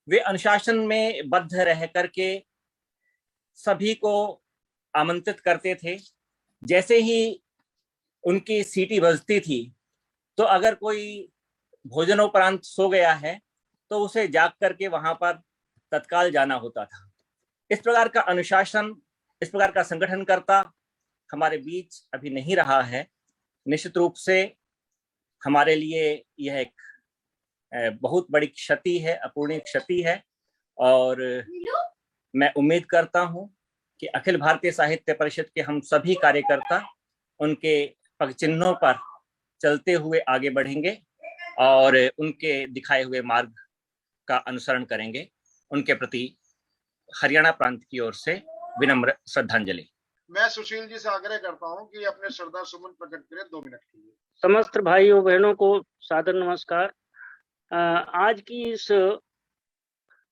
वे अनुशासन में बद्ध रह करके सभी को आमंत्रित करते थे। जैसे ही उनकी सीटी बजती थी तो अगर कोई भोजनोपरांत सो गया है तो उसे जाग करके वहां पर तत्काल जाना होता था। इस प्रकार का अनुशासन, इस प्रकार का संगठनकर्ता हमारे बीच अभी नहीं रहा है। निश्चित रूप से हमारे लिए यह एक बहुत बड़ी क्षति है, अपूर्णीय क्षति है। और मैं उम्मीद करता हूं कि अखिल भारतीय साहित्य परिषद के हम सभी कार्यकर्ता उनके पगचिन्हों पर चलते हुए आगे बढ़ेंगे और उनके दिखाए हुए मार्ग का अनुसरण करेंगे। उनके प्रति हरियाणा प्रांत की ओर से विनम्र श्रद्धांजलि। मैं सुशील जी से आग्रह करता हूं कि अपने श्रद्धा सुमन प्रकट करें 2 मिनट के लिए। समस्त भाइयों बहनों को सादर नमस्कार। आज की इस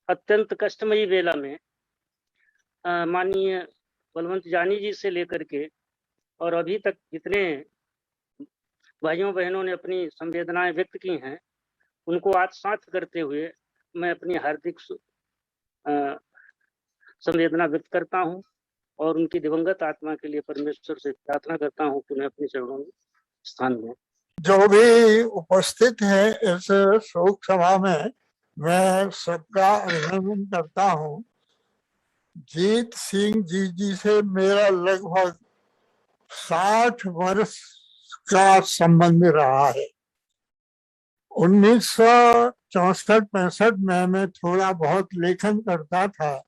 अत्यंत कष्टमयी वेला में माननीय बलवंत जानी जी से लेकर के और अभी तक जितने भाइयों बहनों ने अपनी संवेदनाएं व्यक्त की हैं, उनको आत्मसात करते हुए मैं अपनी हार्दिक संवेदना व्यक्त करता हूं और उनकी दिवंगत आत्मा के लिए परमेश्वर से प्रार्थना करता हूं कि उन्हें अपने चरणों में स्थान दें। जो भी उपस्थित है इस शोक सभा में, मैं सबका अभिनंदन करता हूं। जीत सिंह जी से मेरा लगभग 60 वर्ष का संबंध रहा है। 1964-65 में मैं थोड़ा बहुत लेखन करता था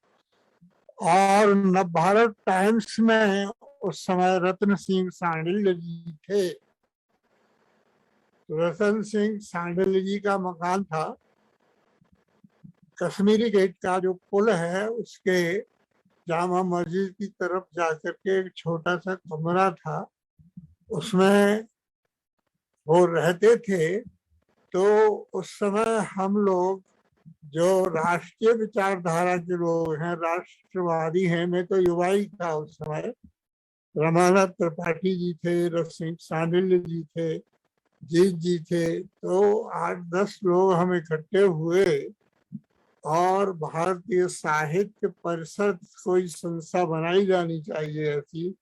और नवभारत टाइम्स में उस समय रतन सिंह सांडिल्य जी थे। रतन सिंह सांडिल्य जी का मकान था कश्मीरी गेट का जो पुल है उसके जामा मस्जिद की तरफ जाकर के एक छोटा सा कमरा था, उसमें वो रहते थे। तो उस समय हम लोग जो राष्ट्रीय विचारधारा के लोग हैं, राष्ट्रवादी हैं, मैं तो युवा ही था उस समय, रमानाथ त्रिपाठी जी थे, रसिक सांडिल्य जी थे, जीत जी थे, तो 8-10 लोग हम इकट्ठे हुए और भारतीय साहित्य परिषद कोई संस्था बनाई जानी चाहिए ऐसी,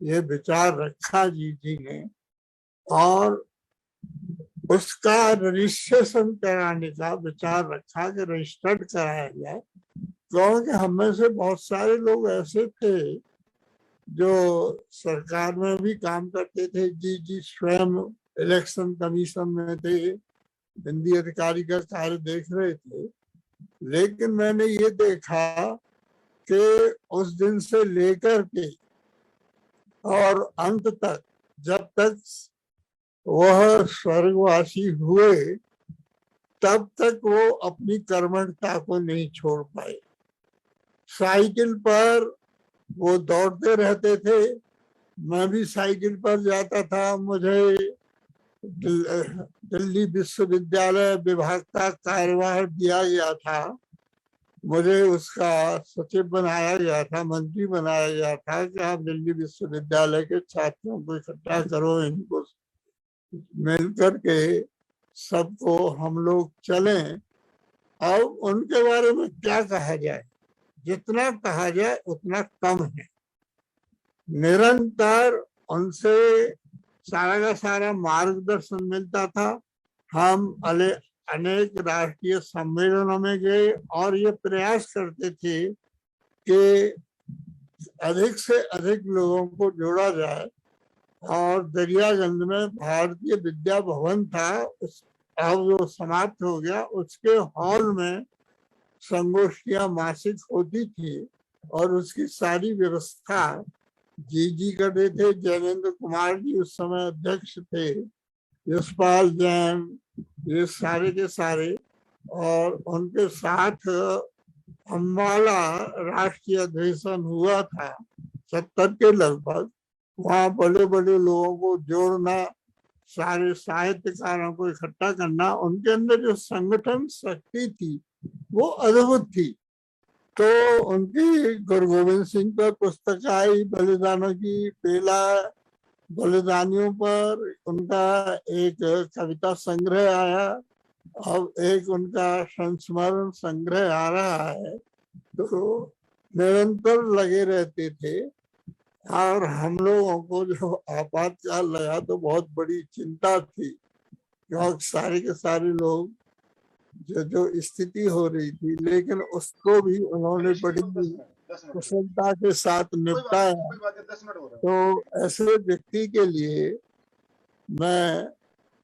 ये विचार रखा जी ने, और उसका रजिस्ट्रेशन कराने का विचार रखा कि रजिस्टर्ड कराया जाए, क्योंकि हम में से बहुत सारे लोग ऐसे थे जो सरकार में भी काम करते थे। जी स्वयं इलेक्शन कमीशन में थे, हिंदी अधिकारी का कार्य देख रहे थे, लेकिन मैंने ये देखा कि उस दिन से लेकर के और अंत तक, जब तक वह स्वर्गवासी हुए, तब तक वो अपनी कर्मठता को नहीं छोड़ पाए। साइकिल पर वो दौड़ते रहते थे, मैं भी साइकिल पर जाता था। मुझे दिल्ली विश्वविद्यालय विभाग का कार्यभार दिया गया था, मुझे उसका सचिव बनाया गया था, मंत्री बनाया गया था कि आप दिल्ली विश्वविद्यालय के छात्रों को इकट्ठा करो, इनको मिल करके सबको हम लोग चलें। अब उनके बारे में क्या कहा जाए, जितना कहा जाए उतना कम है। निरंतर उनसे सारा का सारा मार्गदर्शन मिलता था। हम अनेक राष्ट्रीय सम्मेलनों में गए और ये प्रयास करते थे कि अधिक से अधिक लोगों को जोड़ा जाए। और दरियागंज में भारतीय विद्या भवन था, अब वो समाप्त हो गया, उसके हॉल में संगोष्ठियां मासिक होती थी और उसकी सारी व्यवस्था जी करते थे। जैनेन्द्र कुमार जी उस समय अध्यक्ष थे, यशपाल जैन, ये सारे के सारे, और उनके साथ अम्बाला राष्ट्रीय अधिवेशन हुआ था 70 के लगभग। वहाँ बड़े बड़े लोगों को जोड़ना, सारे साहित्यकारों को इकट्ठा करना, उनके अंदर जो संगठन शक्ति थी वो अद्भुत थी। तो उनकी गुरु गोविंद सिंह पर पुस्तक आई, बलिदानों की बेला, बलिदानियों पर उनका एक कविता संग्रह आया, अब एक उनका संस्मरण संग्रह आ रहा है। तो निरंतर लगे रहते थे। और हम लोगों को जो आपातकाल लगा तो बहुत बड़ी चिंता थी, क्योंकि सारे के सारे लोग जो स्थिति हो रही थी, लेकिन उसको भी उन्होंने बड़ी कुशलता के साथ निपटाया। तो ऐसे व्यक्ति के लिए मैं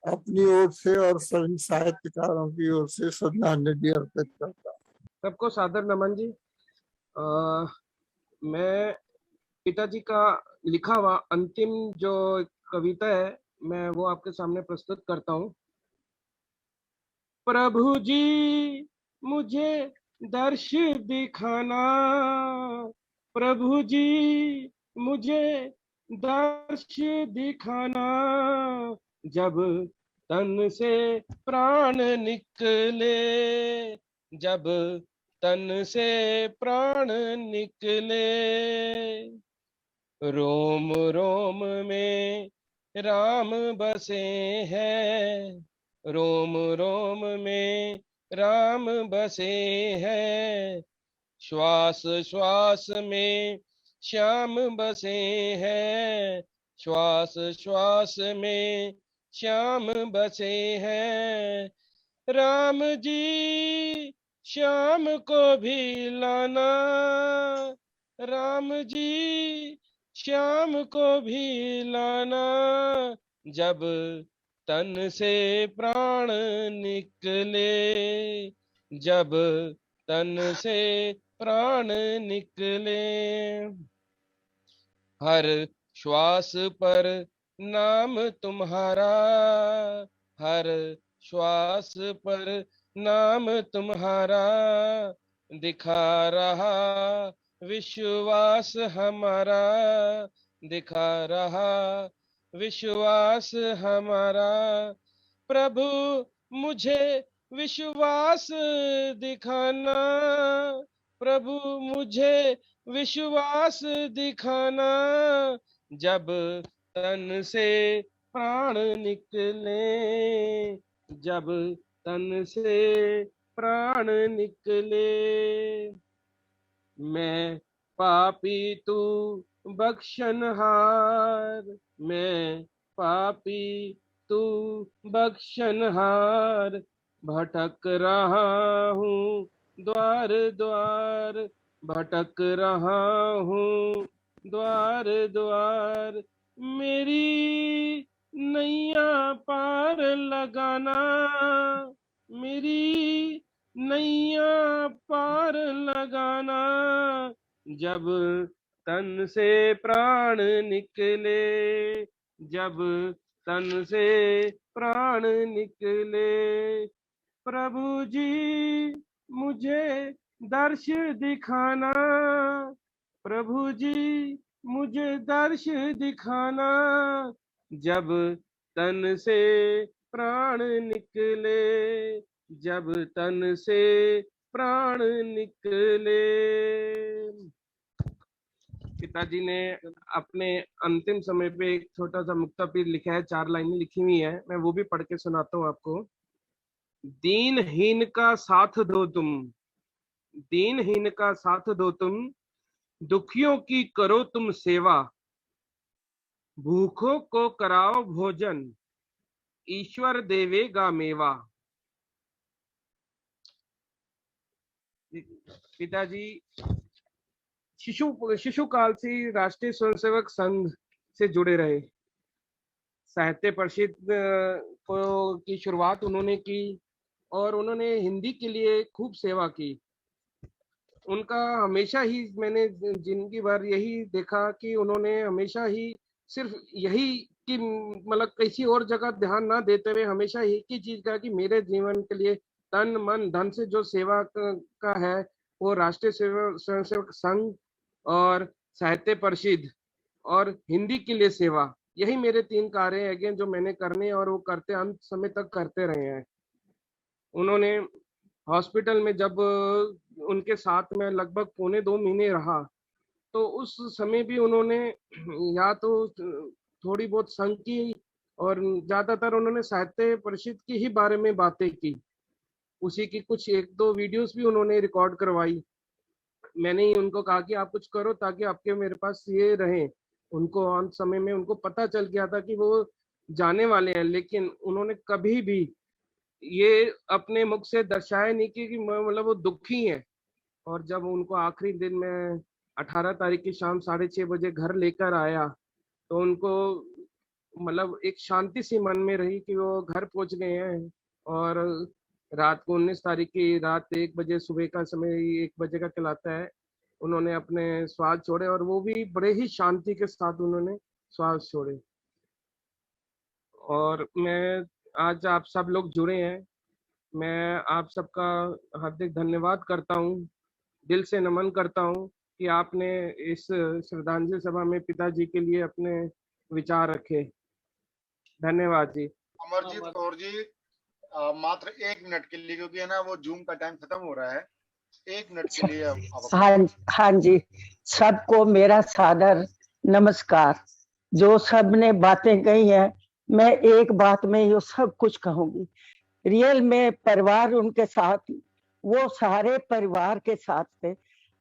अपनी ओर से और सभी साहित्यकारों की ओर से श्रद्धांजलि अर्पित करता हूँ। सबको सादर नमन जी। मैं पिताजी का लिखा हुआ अंतिम जो कविता है, मैं वो आपके सामने प्रस्तुत करता हूँ। प्रभु जी मुझे दर्श दिखाना, प्रभु जी मुझे दर्श दिखाना, जब तन से प्राण निकले, जब तन से प्राण निकले, रोम रोम में राम बसे हैं, रोम रोम में राम बसे हैं, श्वास श्वास में श्याम बसे हैं, श्वास श्वास में श्याम बसे हैं। राम जी श्याम को भी लाना, राम जी श्याम को भी लाना, जब तन से प्राण निकले, जब तन से प्राण निकले। हर श्वास पर नाम तुम्हारा, हर श्वास पर नाम तुम्हारा, दिखा रहा विश्वास हमारा, दिखा रहा विश्वास हमारा। प्रभु मुझे विश्वास दिखाना, प्रभु मुझे विश्वास दिखाना, जब तन से प्राण निकले, जब तन से प्राण निकले। मैं पापी तू बख्शनहार, मैं पापी तू बख्शनहार, भटक रहा हूँ द्वार द्वार, भटक रहा हूँ द्वार द्वार, मेरी नैया पार लगाना, मेरी नैया पार लगाना, जब तन से प्राण निकले, जब तन से प्राण निकले। प्रभु जी मुझे दर्श दिखाना, प्रभु जी मुझे दर्श दिखाना, जब तन से प्राण निकले, जब तन से प्राण निकले। पिताजी ने अपने अंतिम समय पे एक छोटा सा मुक्तापीर लिखा है, 4 लाइनें लिखी हुई है, मैं वो भी पढ़ के सुनाता हूँ आपको। दीनहीन का साथ दो तुम, दीनहीन का साथ दो तुम, दुखियों की करो तुम सेवा, भूखों को कराओ भोजन, ईश्वर देवेगा मेवा। पिताजी शिशु काल से राष्ट्रीय स्वयंसेवक संघ से जुड़े रहे। साहित्य परिषद की शुरुआत उन्होंने की और उन्होंने हिंदी के लिए खूब सेवा की। उनका हमेशा ही मैंने जिंदगी भर यही देखा कि उन्होंने हमेशा ही सिर्फ यही कि मतलब किसी और जगह ध्यान ना देते हुए हमेशा एक ही चीज का कि मेरे जीवन के लिए तन मन धन से जो सेवा का है वो राष्ट्रीय स्वयंसेवक संघ और साहित्य परिषद और हिंदी के लिए सेवा, यही मेरे 3 कार्य है जो मैंने करने और वो करते अंत समय तक करते रहे हैं। उन्होंने हॉस्पिटल में जब उनके साथ में लगभग 1.25 महीने रहा तो उस समय भी उन्होंने या तो थोड़ी बहुत संघ की और ज्यादातर उन्होंने साहित्य परिषद की ही बारे में बातें की। उसी की कुछ 1-2 वीडियोस भी उन्होंने रिकॉर्ड करवाई। मैंने ही उनको कहा कि आप कुछ करो ताकि आपके मेरे पास ये रहे। उनको अंत समय में उनको पता चल गया था कि वो जाने वाले हैं, लेकिन उन्होंने कभी भी ये अपने मुख से दर्शाया नहीं कि मतलब वो दुखी हैं। और जब उनको आखिरी दिन में 18 तारीख की शाम 6:30 बजे घर लेकर आया तो उनको मतलब एक शांति सी मन में रही कि वो घर पहुंच गए हैं। और रात को 19 तारीख की रात 1 बजे सुबह का समय 1 बजे का कहलाता है, उन्होंने अपने श्वास छोड़े और वो भी बड़े ही शांति के साथ उन्होंने श्वास छोड़े। और मैं आज आप सब लोग जुड़े हैं, मैं आप सबका हार्दिक धन्यवाद करता हूँ, दिल से नमन करता हूँ कि आपने इस श्रद्धांजलि सभा में पिताजी के लिए अपने विचार रखे। धन्यवाद जी। अमरजीत कौर जी मात्र 1 मिनट के लिए, क्योंकि है ना वो जूम का टाइम खत्म हो रहा है, 1 मिनट के लिए आप हाँ जी, सबको मेरा सादर नमस्कार। जो सब ने बातें कही हैं, मैं एक बात में ये सब कुछ कहूंगी। रियल में परिवार उनके साथ, वो सारे परिवार के साथ थे।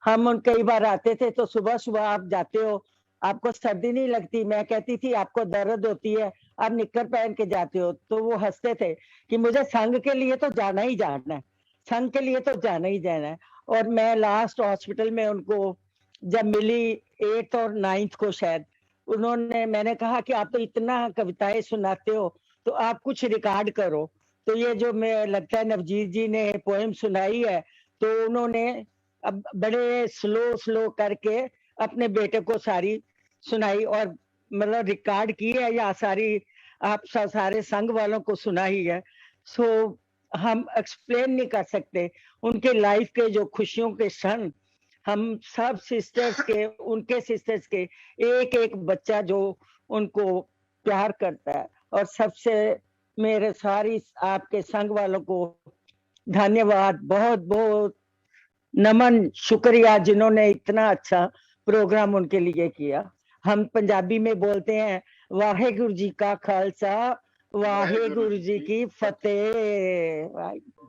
हम उन कई बार आते थे तो सुबह सुबह आप जाते हो, आपको सर्दी नहीं लगती, मैं कहती थी आपको दर्द होती है, आप निक्कर पहन के जाते हो, तो वो हंसते थे कि मुझे संघ के लिए तो जाना ही जाना है, संघ के लिए तो जाना ही जाना है। और मैं लास्ट हॉस्पिटल में उनको जब मिली 8th और 9th को शायद, उन्होंने मैंने कहा कि आप तो इतना कविताएं सुनाते हो तो आप कुछ रिकॉर्ड करो। तो ये जो मैं लगता है नवजीत जी ने पोएम सुनाई है, तो उन्होंने अब बड़े स्लो करके अपने बेटे को सारी सुनाई और मतलब रिकॉर्ड की है या सारी आप सारे संघ वालों को सुनाई है। सो हम एक्सप्लेन नहीं कर सकते उनके लाइफ के जो खुशियों के क्षण। हम सब सिस्टर्स के, उनके सिस्टर्स के एक एक बच्चा जो उनको प्यार करता है। और सबसे मेरे सारी आपके संघ वालों को धन्यवाद, बहुत बहुत नमन, शुक्रिया जिन्होंने इतना अच्छा प्रोग्राम उनके लिए किया। हम पंजाबी में बोलते हैं वाहेगुरु जी का खालसा, वाहेगुरु जी की फतेह।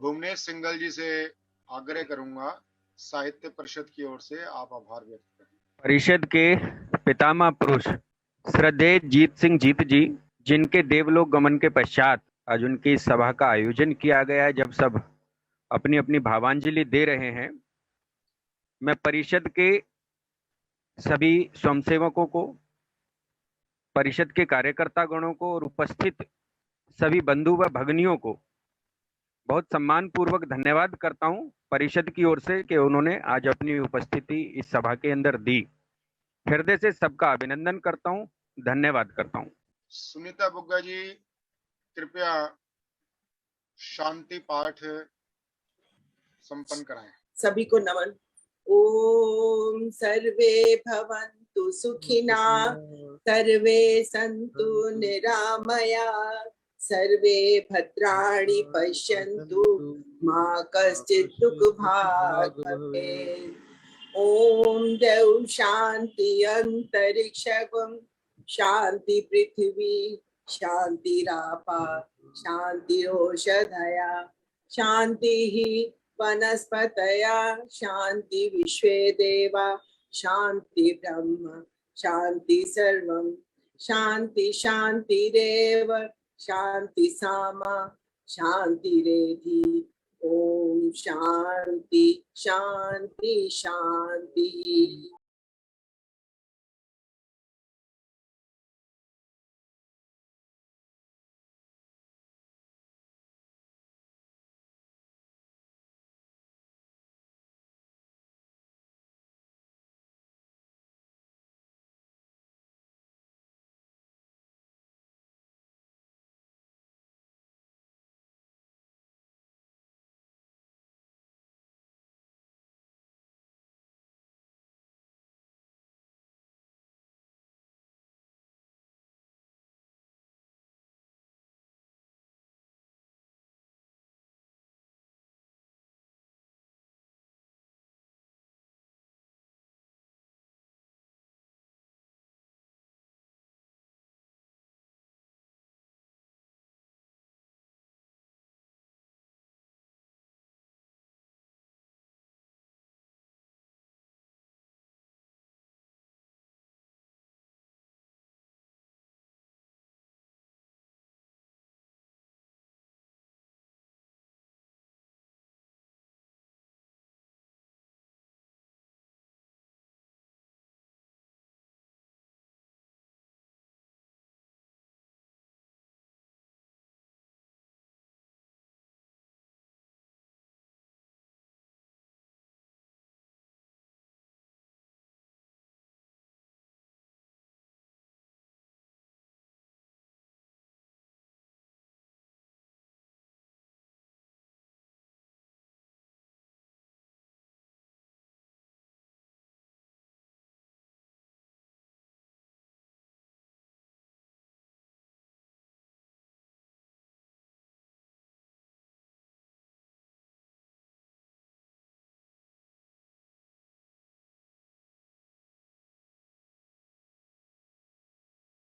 भुवनेश सिंघल जी से आग्रह करूंगा साहित्य परिषद की ओर से आप आभार व्यक्त करें। परिषद के पितामह पुरुष श्रद्धेय जीत सिंह जीत जी, जिनके देवलोक गमन के पश्चात आज उनकी इस सभा का आयोजन किया गया है, जब सब अपनी अपनी भावांजलि दे रहे हैं, मैं परिषद के सभी स्वयंसेवकों को, परिषद के कार्यकर्ता गणों को और उपस्थित सभी बंधु व भगिनियों को बहुत सम्मान पूर्वक धन्यवाद करता हूं परिषद की ओर से कि उन्होंने आज अपनी उपस्थिति इस सभा के अंदर दी। हृदय से सबका अभिनंदन करता हूं, धन्यवाद करता हूं। सुनीता बुग्गा जी कृपया शांति पाठ संपन्न कराएं। सभी को नमन। ओम सर्वे भवन्तु सुखिना, सर्वे सन्तु निरामया, सर्वे भद्राणि पश्यन्तु, मा कश्चित् दुःखभाग् भवेत्। ओम देव शांति अंतरिक्षगम, शांति पृथ्वी, शांतिरापा, शांतिरोषधया, शांति वनस्पतया, शांति विश्वे देवा, शांति ब्रह्म, शांति सर्वं, शांति शांतिरेव, शांति सामा, शांतिरेधि। ओम शांति शांति शांति।